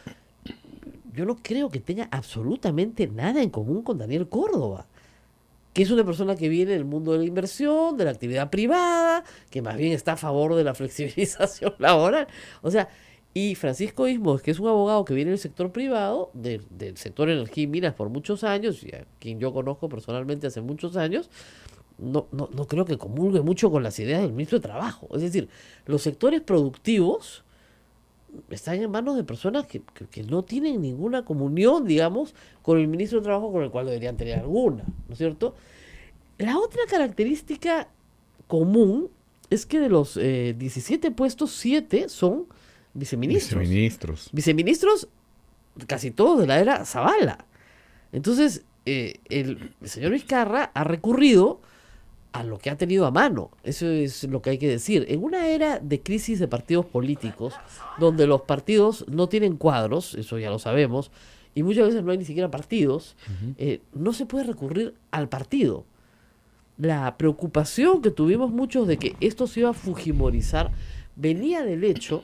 Yo no creo que tenga absolutamente nada en común con Daniel Córdoba, que es una persona que viene del mundo de la inversión, de la actividad privada, que más bien está a favor de la flexibilización laboral. O sea, y Francisco Ismos, que es un abogado que viene del sector privado, del sector energía y minas por muchos años, y a quien yo conozco personalmente hace muchos años, no creo que comulgue mucho con las ideas del ministro de Trabajo. Es decir, los sectores productivos están en manos de personas que no tienen ninguna comunión, digamos, con el ministro de Trabajo, con el cual deberían tener alguna, ¿no es cierto? La otra característica común es que de los 17 puestos, 7 son viceministros. Viceministros, casi todos de la era Zavala. Entonces, el señor Vizcarra ha recurrido a lo que ha tenido a mano. Eso es lo que hay que decir. En una era de crisis de partidos políticos, donde los partidos no tienen cuadros, eso ya lo sabemos, y muchas veces no hay ni siquiera partidos, no se puede recurrir al partido. La preocupación que tuvimos muchos de que esto se iba a fujimorizar venía del hecho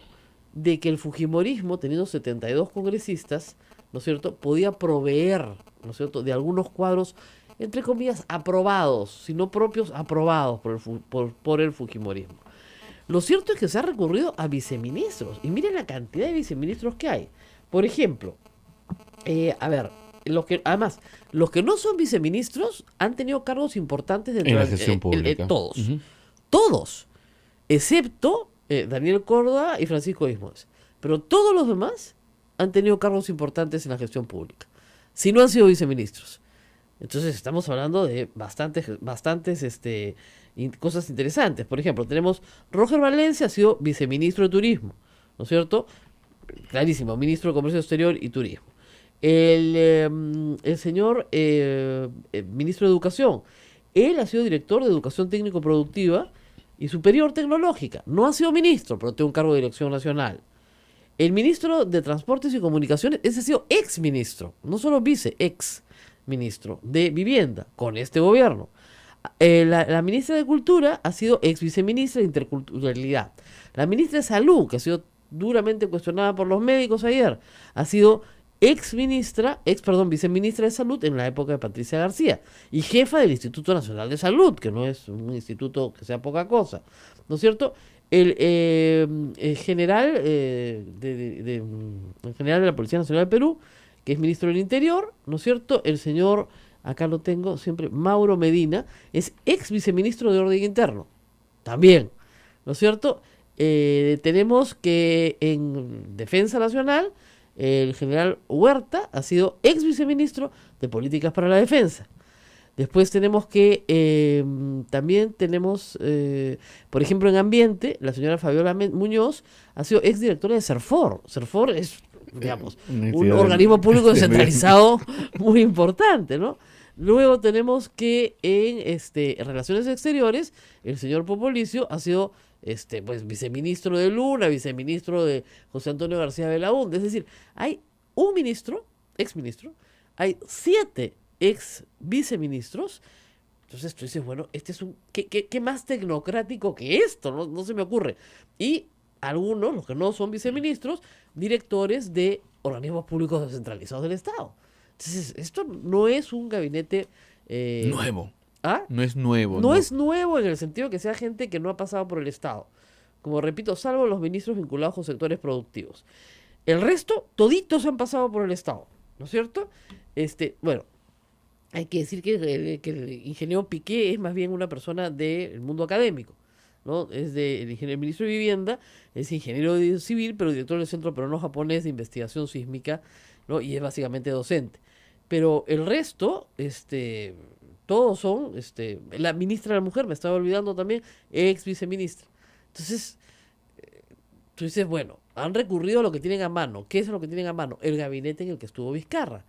de que el fujimorismo, teniendo 72 congresistas, ¿no es cierto?, podía proveer, ¿no es cierto?, de algunos cuadros, entre comillas, aprobados, si no propios, aprobados por el fujimorismo. Lo cierto es que se ha recurrido a viceministros, y miren la cantidad de viceministros que hay. Por ejemplo, además, los que no son viceministros han tenido cargos importantes dentro en la gestión pública. Todos. Todos. Excepto Daniel Córdoba y Francisco Ismos. Pero todos los demás han tenido cargos importantes en la gestión pública. Si no han sido viceministros. Entonces estamos hablando de bastantes cosas interesantes. Por ejemplo, tenemos Roger Valencia, ha sido viceministro de Turismo, ¿no es cierto? Clarísimo, ministro de Comercio Exterior y Turismo. El señor ministro de Educación, él ha sido director de Educación Técnico-Productiva y Superior Tecnológica. No ha sido ministro, pero tiene un cargo de dirección nacional. El ministro de Transportes y Comunicaciones, ese ha sido ex-ministro, no solo vice, ex-ministro de Vivienda con este gobierno. La ministra de Cultura ha sido ex-viceministra de Interculturalidad. La ministra de Salud, que ha sido duramente cuestionada por los médicos ayer, ha sido viceministra de Salud en la época de Patricia García y jefa del Instituto Nacional de Salud, que no es un instituto que sea poca cosa, ¿no es cierto? El general de la Policía Nacional del Perú, que es ministro del Interior, ¿no es cierto? El señor, acá lo tengo siempre, Mauro Medina, es ex viceministro de Orden Interno, también, ¿no es cierto? Tenemos que en Defensa Nacional, el general Huerta ha sido ex viceministro de Políticas para la Defensa. Después tenemos que, también tenemos, por ejemplo, en Ambiente, la señora Fabiola Muñoz ha sido exdirectora de CERFOR. CERFOR es, digamos, un organismo público descentralizado muy importante, ¿no? Luego tenemos que en Relaciones Exteriores, el señor Popolicio ha sido pues viceministro de Luna, viceministro de José Antonio García Belaúnde. Es decir, hay un ministro, exministro, hay 7 ex viceministros. Entonces tú dices, bueno, este es ¿qué más tecnocrático que esto? No se me ocurre. Y algunos, los que no son viceministros, directores de organismos públicos descentralizados del Estado. Entonces, esto no es un gabinete nuevo. ¿Ah? No es nuevo. No es nuevo en el sentido que sea gente que no ha pasado por el Estado. Como repito, salvo los ministros vinculados con sectores productivos. El resto, toditos han pasado por el Estado, ¿no es cierto? Bueno, hay que decir que el ingeniero Piqué es más bien una persona del mundo académico, ¿no? El ministro de Vivienda es ingeniero civil, pero director del Centro Peruano Japonés de Investigación Sísmica, ¿no? Y es básicamente docente. Pero el resto, todos son, la ministra de la Mujer, me estaba olvidando también, ex viceministra. Entonces, tú dices, bueno, han recurrido a lo que tienen a mano. ¿Qué es lo que tienen a mano? El gabinete en el que estuvo Vizcarra.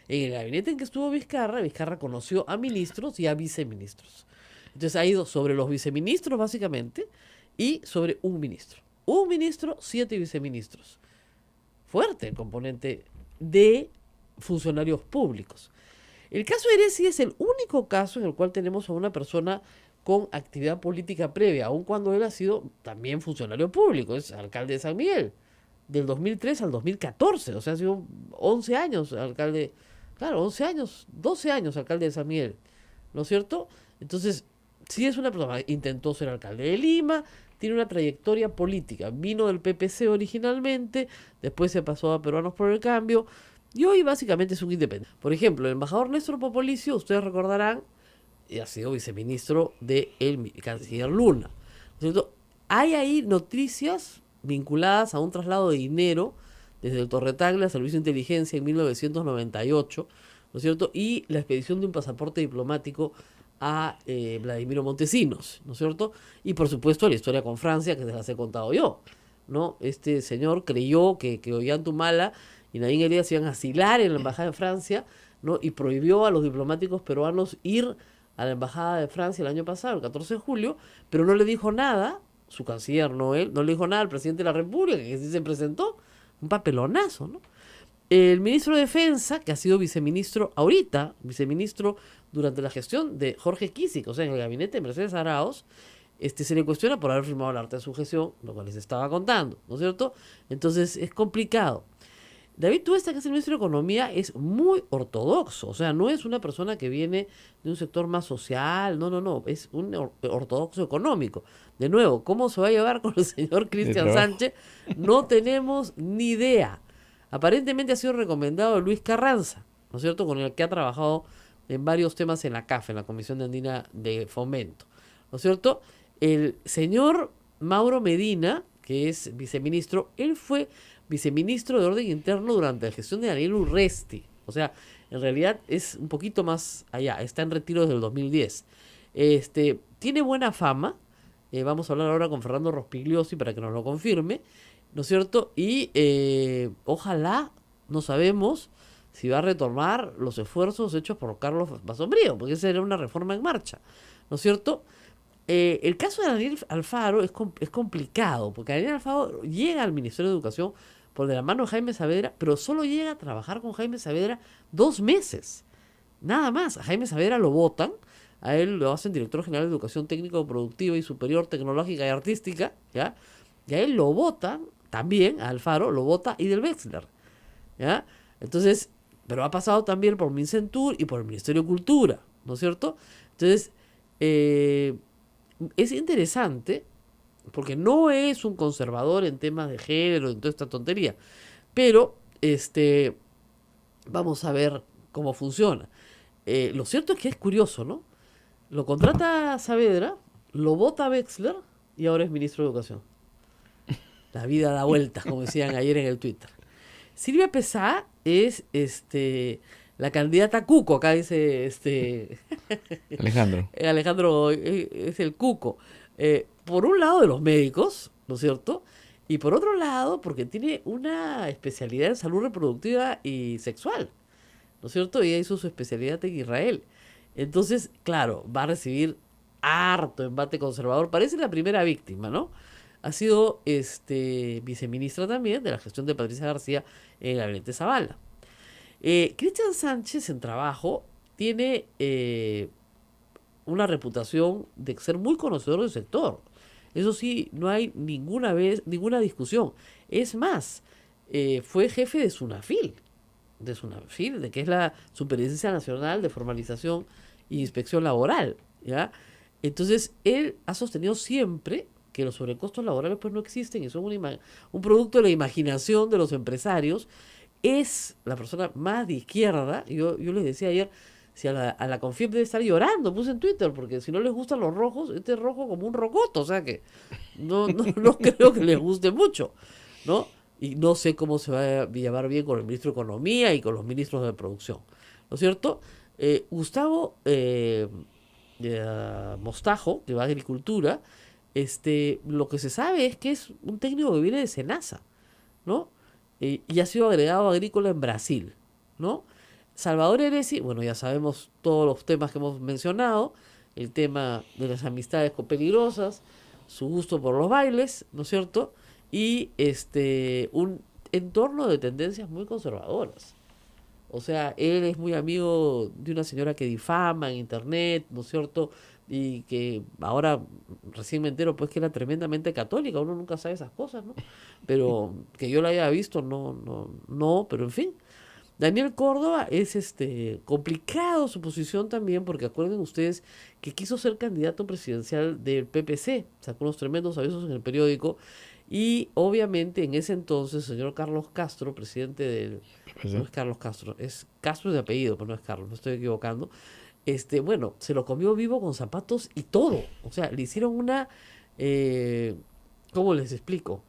En el gabinete en que estuvo Vizcarra conoció a ministros y a viceministros. Entonces ha ido sobre los viceministros, básicamente, y sobre un ministro. Un ministro, 7 viceministros. Fuerte el componente de funcionarios públicos. El caso de Eresi es el único caso en el cual tenemos a una persona con actividad política previa, aun cuando él ha sido también funcionario público, es alcalde de San Miguel, del 2003 al 2014, o sea, ha sido 11 años alcalde, claro, 11 años, 12 años alcalde de San Miguel, ¿no es cierto? Entonces, sí es una persona, intentó ser alcalde de Lima, tiene una trayectoria política, vino del PPC originalmente, después se pasó a Peruanos por el Cambio, y hoy básicamente es un independiente. Por ejemplo, el embajador Néstor Popolicio, ustedes recordarán, ha sido viceministro del canciller Luna, ¿no es cierto? Hay ahí noticias vinculadas a un traslado de dinero desde el Torretagle al Servicio de Inteligencia en 1998, ¿no es cierto? Y la expedición de un pasaporte diplomático a Vladimiro Montesinos, ¿no es cierto? Y por supuesto la historia con Francia, que se las he contado yo, ¿no? Este señor creyó que Ollantumala y Nadine Heredia se iban a asilar en la embajada de Francia, ¿no? Y prohibió a los diplomáticos peruanos ir a la embajada de Francia el año pasado, el 14 de julio, pero no le dijo nada, su canciller, no él, no le dijo nada al presidente de la República, que sí se presentó, un papelonazo, ¿no? El ministro de Defensa, que ha sido viceministro ahorita, viceministro durante la gestión de Jorge Kisik, o sea, en el gabinete de Mercedes Arauz, se le cuestiona por haber firmado el arte de sujeción, lo cual les estaba contando, ¿no es cierto? Entonces es complicado. David Tuesta, que es el ministro de Economía, es muy ortodoxo, o sea, no es una persona que viene de un sector más social, no, es un ortodoxo económico. De nuevo, ¿cómo se va a llevar con el señor Cristian Sánchez? No tenemos ni idea. Aparentemente ha sido recomendado Luis Carranza, ¿no es cierto?, con el que ha trabajado en varios temas en la CAF, en la Comisión Andina de Fomento, ¿no es cierto? El señor Mauro Medina, que es viceministro, él fue viceministro de Orden Interno durante la gestión de Daniel Urresti. O sea, en realidad es un poquito más allá, está en retiro desde el 2010. Tiene buena fama, vamos a hablar ahora con Fernando Rospigliosi para que nos lo confirme, ¿no es cierto? Y ojalá, no sabemos si va a retomar los esfuerzos hechos por Carlos Basombrío, porque esa era una reforma en marcha, ¿no es cierto? El caso de Daniel Alfaro es complicado, porque Daniel Alfaro llega al Ministerio de Educación por de la mano de Jaime Saavedra, pero solo llega a trabajar con Jaime Saavedra 2 meses, nada más. A Jaime Saavedra lo votan, a él lo hacen director general de Educación Técnico Productiva y Superior Tecnológica y Artística, ¿ya? Y a él lo votan, también a Alfaro lo vota Idel Wexler, ¿ya? Entonces, pero ha pasado también por Mincentur y por el Ministerio de Cultura, ¿no es cierto? Entonces, es interesante porque no es un conservador en temas de género, en toda esta tontería, pero vamos a ver cómo funciona. Lo cierto es que es curioso, ¿no? Lo contrata Saavedra, lo vota Wexler y ahora es ministro de Educación. La vida da vueltas, como decían ayer en el Twitter. Silvia Pesá es la candidata Cuco, acá dice Alejandro. Alejandro es el Cuco. Por un lado de los médicos, ¿no es cierto? Y por otro lado, porque tiene una especialidad en salud reproductiva y sexual, ¿no es cierto? Ella hizo su especialidad en Israel. Entonces, claro, va a recibir harto embate conservador. Parece la primera víctima, ¿no? Ha sido viceministra también de la gestión de Patricia García en el gabinete Zavala. Cristian Sánchez, en trabajo, tiene una reputación de ser muy conocedor del sector. Eso sí, no hay ninguna discusión. Es más, fue jefe de SUNAFIL, de que es la Superintendencia Nacional de Formalización e Inspección Laboral, ¿ya? Entonces, él ha sostenido siempre que los sobrecostos laborales pues no existen y son un producto de la imaginación de los empresarios. Es la persona más de izquierda. Yo les decía ayer, si a la Confiem debe estar llorando, puse en Twitter, porque si no les gustan los rojos, este es rojo como un rocoto, o sea que no creo que les guste mucho, ¿no? Y no sé cómo se va a llevar bien con el ministro de Economía y con los ministros de Producción, ¿no es cierto? Gustavo Mostajo, que va a Agricultura, lo que se sabe es que es un técnico que viene de Senasa, ¿no? Y ha sido agregado agrícola en Brasil, ¿no? Salvador Eresi, bueno, ya sabemos todos los temas que hemos mencionado, el tema de las amistades peligrosas, su gusto por los bailes, ¿no es cierto? Y un entorno de tendencias muy conservadoras. O sea, él es muy amigo de una señora que difama en internet, ¿no es cierto? Y que ahora recién me entero pues que era tremendamente católica, uno nunca sabe esas cosas, ¿no? Pero que yo la haya visto, no, pero en fin. Daniel Córdoba es complicado su posición también, porque acuerden ustedes que quiso ser candidato presidencial del PPC, sacó unos tremendos avisos en el periódico, y obviamente en ese entonces el señor Carlos Castro, presidente del... No es Carlos Castro, es Castro de apellido, pero no es Carlos, me estoy equivocando. Bueno, se lo comió vivo con zapatos y todo. O sea, le hicieron una, ¿cómo les explico?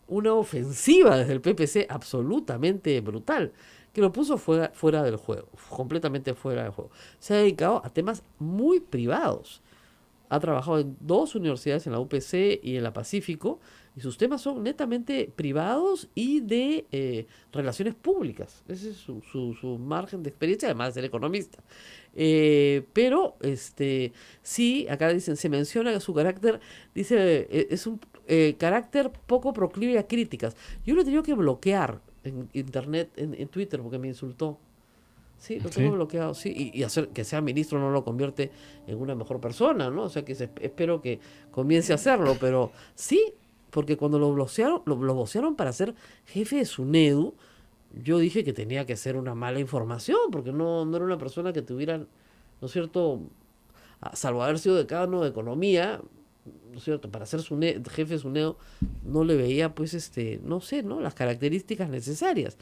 Una ofensiva desde el PPC absolutamente brutal, que lo puso fuera del juego, completamente fuera del juego. Se ha dedicado a temas muy privados. Ha trabajado en 2 universidades, en la UPC y en la Pacífico, y sus temas son netamente privados y de relaciones públicas. Ese es su margen de experiencia, además de ser economista. Pero sí, acá dicen, se menciona que su carácter, dice, es un carácter poco proclive a críticas. Yo lo he tenido que bloquear en internet, en Twitter, porque me insultó. Sí, lo tengo bloqueado, sí, y hacer que sea ministro no lo convierte en una mejor persona, ¿no? O sea que espero que comience a hacerlo, pero sí, porque cuando lo vocearon para ser jefe de SUNEDU, yo dije que tenía que ser una mala información, porque no era una persona que tuviera, ¿no es cierto?, salvo haber sido decano de economía, ¿no es cierto?, para ser jefe de SUNEDU no le veía, pues, no sé, ¿no?, las características necesarias.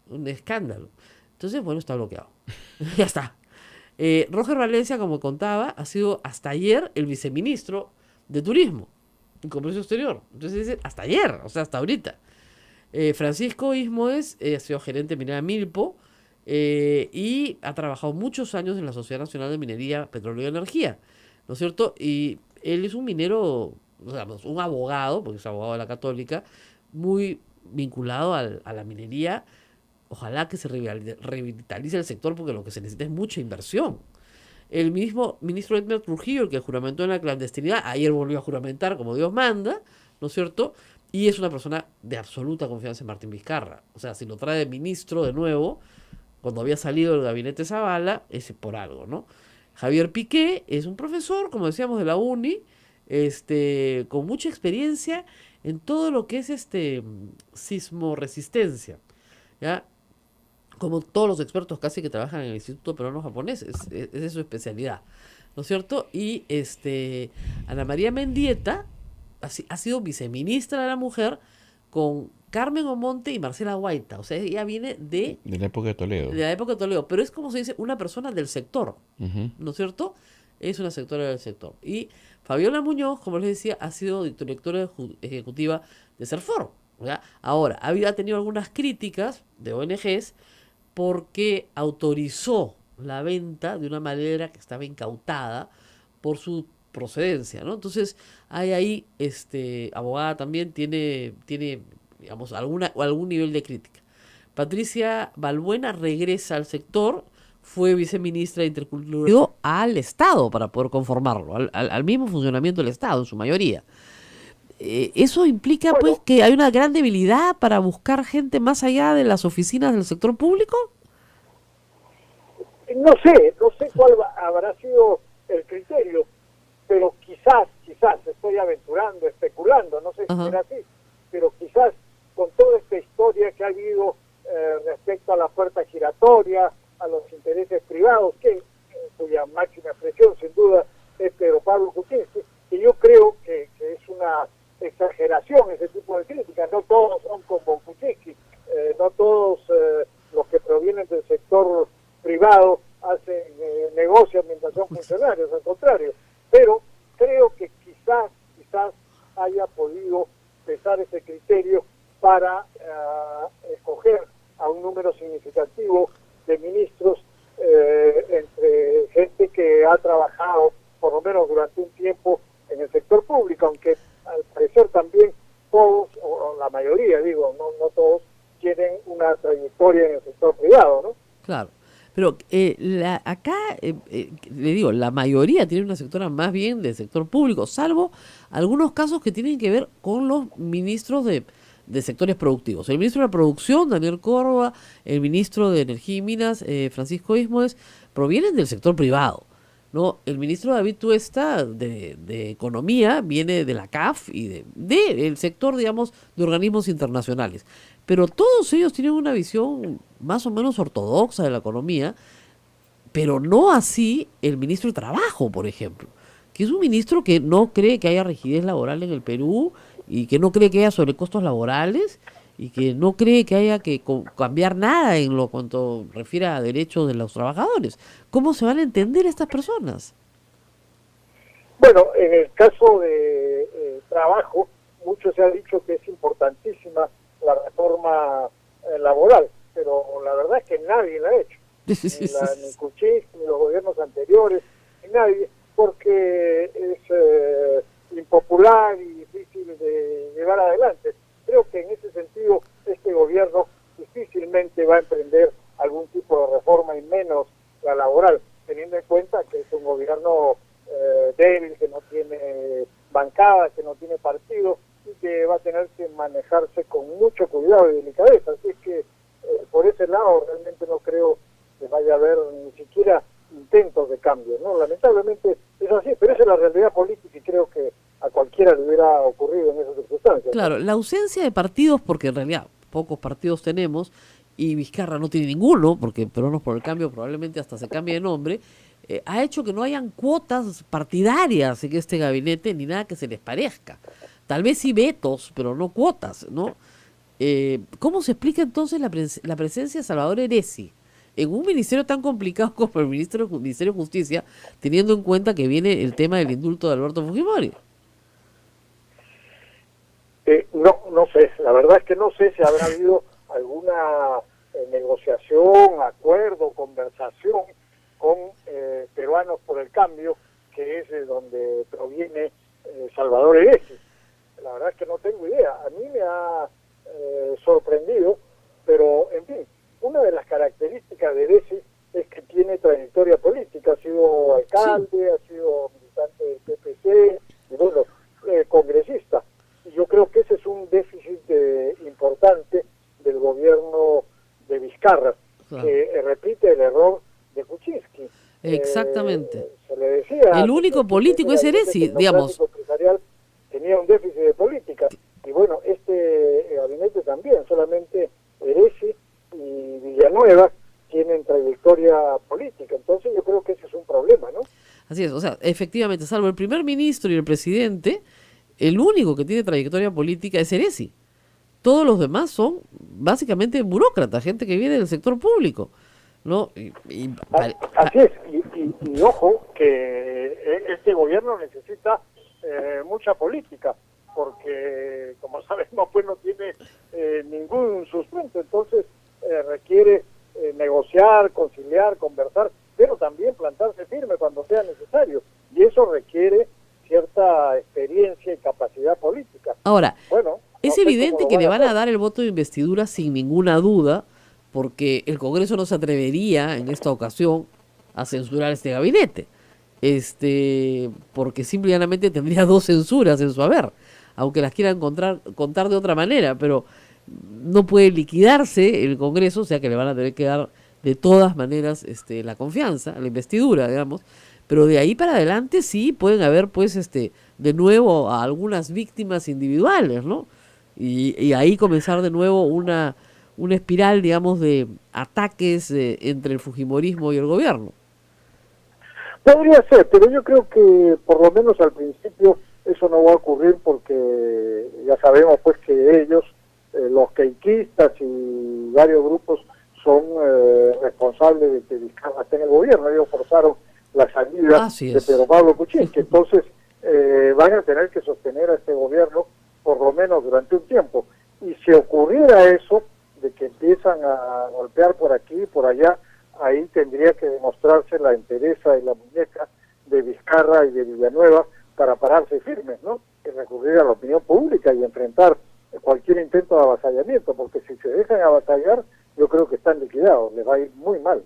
Un escándalo. Entonces, bueno, está bloqueado. Ya está. Roger Valencia, como contaba, ha sido hasta ayer el viceministro de Turismo y Comercio Exterior. Entonces dice, hasta ayer, o sea, hasta ahorita. Francisco Ismoes ha sido gerente de minera Milpo y ha trabajado muchos años en la Sociedad Nacional de Minería, Petróleo y Energía, ¿no es cierto? Y él es un minero, digamos, un abogado, porque es abogado de la Católica, muy vinculado a la minería. Ojalá que se revitalice el sector, porque lo que se necesita es mucha inversión. El mismo ministro Edmer Trujillo, el que juramentó en la clandestinidad, ayer volvió a juramentar como Dios manda, ¿no es cierto? Y es una persona de absoluta confianza en Martín Vizcarra. O sea, si lo trae de ministro de nuevo, cuando había salido del gabinete Zavala, es por algo, ¿no? Javier Piqué es un profesor, como decíamos, de la UNI, con mucha experiencia en todo lo que es sismoresistencia, ¿ya? Como todos los expertos casi que trabajan en el Instituto Peruano Japonés, es de su especialidad, ¿no es cierto? Y Ana María Mendieta ha sido viceministra de la Mujer con Carmen Omonte y Marcela Guaita. O sea, ella viene de la época de Toledo. De la época de Toledo, pero es como se dice, una persona del sector, ¿no es cierto? Es una sectora del sector. Y Fabiola Muñoz, como les decía, ha sido directora ejecutiva de Serfor, ¿ya? Ahora, ha tenido algunas críticas de ONGs porque autorizó la venta de una madera que estaba incautada por su procedencia, ¿no? Entonces, hay ahí, abogada también tiene, digamos, algún nivel de crítica. Patricia Balbuena regresa al sector, fue viceministra de Interculturalidad al Estado para poder conformarlo, al mismo funcionamiento del Estado en su mayoría. Eso implica, pues, que hay una gran debilidad para buscar gente más allá de las oficinas del sector público. No sé cuál habrá sido el criterio, pero quizás, estoy aventurando, especulando, no sé si será así, pero quizás con toda esta historia que ha habido respecto a la puerta giratoria, a los intereses privados, cuya máxima expresión sin duda es Pedro Pablo Kuczynski, y yo creo que es una exageración ese tipo de críticas. No todos son como Kuczynski, no todos los que provienen del sector privado negocian mientras son funcionarios, al contrario, pero creo que quizás haya podido pesar ese criterio para escoger a un número significativo de ministros entre gente que ha trabajado por lo menos durante un tiempo en el sector público, aunque al parecer también todos, o la mayoría, digo, no todos, tienen una trayectoria en el sector privado, ¿no? Claro, pero acá, le digo, la mayoría tiene una sectora más bien del sector público, salvo algunos casos que tienen que ver con los ministros de de sectores productivos. El ministro de la Producción, Daniel Córdoba, el ministro de Energía y Minas, Francisco Ismoes, provienen del sector privado, ¿no? El ministro David Tuesta de Economía viene de la CAF y de el sector, digamos, de organismos internacionales. Pero todos ellos tienen una visión más o menos ortodoxa de la economía, pero no así el ministro de Trabajo, por ejemplo, que es un ministro que no cree que haya rigidez laboral en el Perú y que no cree que haya sobrecostos laborales y que no cree que haya que cambiar nada en lo cuanto refiere a derechos de los trabajadores. ¿Cómo se van a entender estas personas? Bueno, en el caso de trabajo, mucho se ha dicho que es importantísima la reforma laboral, pero la verdad es que nadie la ha hecho. Ni Kuczynski, ni los gobiernos anteriores, ni nadie, porque es impopular y difícil de llevar adelante. Creo que en ese sentido este gobierno difícilmente va a emprender algún tipo de reforma y menos la laboral, teniendo en cuenta que es un gobierno débil, que no tiene bancada, que no tiene partido y que va a tener que manejarse con mucho cuidado y delicadeza. Así es que por ese lado realmente no creo que vaya a haber ni siquiera intentos de cambio, ¿no? Lamentablemente es así, pero esa es la realidad política y creo que a cualquiera le hubiera ocurrido en esas circunstancias. Claro, la ausencia de partidos, porque en realidad pocos partidos tenemos, y Vizcarra no tiene ninguno, porque Peruanos por el Cambio probablemente hasta se cambie de nombre, ha hecho que no hayan cuotas partidarias en este gabinete, ni nada que se les parezca. Tal vez sí vetos, pero no cuotas, ¿no? ¿Cómo se explica entonces la presencia de Salvador Heresi en un ministerio tan complicado como el Ministerio de Justicia, teniendo en cuenta que viene el tema del indulto de Alberto Fujimori? No sé, la verdad es que no sé si habrá habido alguna negociación, acuerdo, conversación con Peruanos por el Cambio, que es de donde proviene Salvador Heresi. La verdad es que no tengo idea. A mí me ha sorprendido, pero en fin, una de las características de Heresi es que tiene trayectoria política, ha sido alcalde, sí, ha sido militante del PPC, y bueno, congresista. Y yo creo que ese es un déficit importante del gobierno de Vizcarra, claro, que repite el error de Kuczynski. Exactamente. Se le decía, el único político es Heresi, digamos. Empresarial tenía un déficit de política. Y bueno, este gabinete también, solamente Heresi y Villanueva tienen trayectoria política. Entonces yo creo que ese es un problema, ¿no? Así es, o sea, efectivamente, salvo el primer ministro y el presidente, el único que tiene trayectoria política es Heresi. Todos los demás son básicamente burócratas, gente que viene del sector público, ¿no? Así es, y ojo, que este gobierno necesita mucha política, porque como sabemos, pues no tiene ningún sustento, entonces requiere negociar, conciliar, conversar, pero también plantarse firme cuando sea necesario, y eso requiere cierta experiencia y capacidad política. Ahora, bueno, es evidente que le van a dar el voto de investidura sin ninguna duda, porque el Congreso no se atrevería en esta ocasión a censurar este gabinete, porque simplemente tendría 2 censuras en su haber, aunque las quieran contar de otra manera, pero no puede liquidarse el Congreso, o sea que le van a tener que dar de todas maneras la confianza, la investidura, digamos. Pero de ahí para adelante sí pueden haber, pues, de nuevo a algunas víctimas individuales, ¿no? Y ahí comenzar de nuevo una espiral, digamos, de ataques entre el fujimorismo y el gobierno. Podría ser, pero yo creo que por lo menos al principio eso no va a ocurrir porque ya sabemos, pues, que ellos, los queiquistas y varios grupos son responsables de que Vizcarra esté en el gobierno. Ellos forzaron la salida de Pedro Pablo Kuczynski, entonces van a tener que sostener a este gobierno por lo menos durante un tiempo. Y si ocurriera eso, de que empiezan a golpear por aquí y por allá, ahí tendría que demostrarse la entereza y la muñeca de Vizcarra y de Villanueva para pararse firmes, ¿no? Y recurrir a la opinión pública y enfrentar cualquier intento de avasallamiento, porque si se dejan avasallar, yo creo que están liquidados, les va a ir muy mal.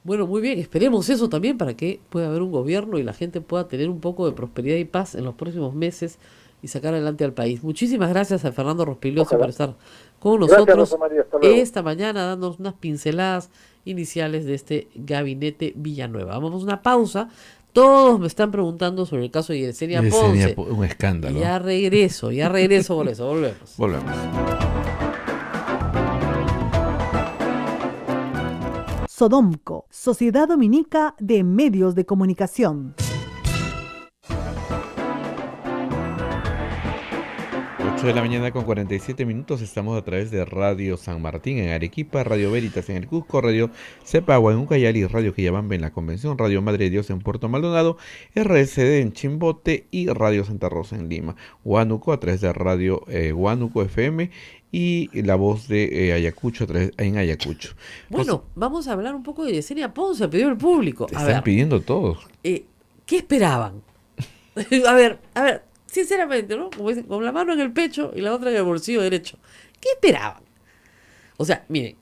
Bueno, muy bien, esperemos eso también para que pueda haber un gobierno y la gente pueda tener un poco de prosperidad y paz en los próximos meses y sacar adelante al país. Muchísimas gracias a Fernando Rospigliosi Ojalá. por estar con Gracias, nosotros Rosa María. Hasta luego. esta mañana, dándonos unas pinceladas iniciales de este gabinete Villanueva. Vamos a una pausa. Todos me están preguntando sobre el caso de Yesenia Ponce. Un escándalo. Ya regreso por eso, volvemos. Volvemos. Sodomco, Sociedad Dominica de Medios de Comunicación. 8 de la mañana con 47 minutos, estamos a través de Radio San Martín en Arequipa, Radio Veritas en el Cusco, Radio Cepagua en Ucayali, Radio Quillabamba en la Convención, Radio Madre de Dios en Puerto Maldonado, RCD en Chimbote y Radio Santa Rosa en Lima, Huánuco a través de Radio Huánuco FM y La Voz de Ayacucho en Ayacucho. Bueno, vamos a hablar un poco de Yesenia Ponce, pedido el público. Te A están ver, pidiendo todos. ¿qué esperaban? a ver, sinceramente, ¿no? Como dicen, con la mano en el pecho y la otra en el bolsillo derecho. ¿Qué esperaban? O sea, miren,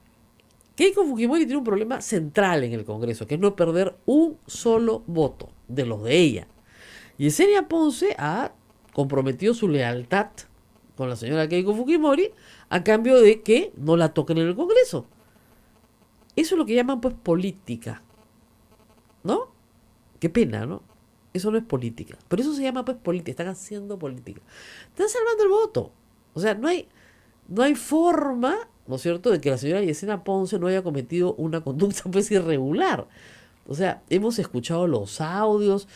Keiko Fujimori tiene un problema central en el Congreso, que es no perder un solo voto de los de ella. Yesenia Ponce ha comprometido su lealtad con la señora Keiko Fujimori a cambio de que no la toquen en el Congreso. Eso es lo que llaman, pues, política. ¿No? Qué pena, ¿no? Eso no es política. Pero eso se llama, pues, política. Están haciendo política. Están salvando el voto. O sea, no hay forma, ¿no es cierto?, de que la señora Yesenia Ponce no haya cometido una conducta, pues, irregular. O sea, hemos escuchado los audios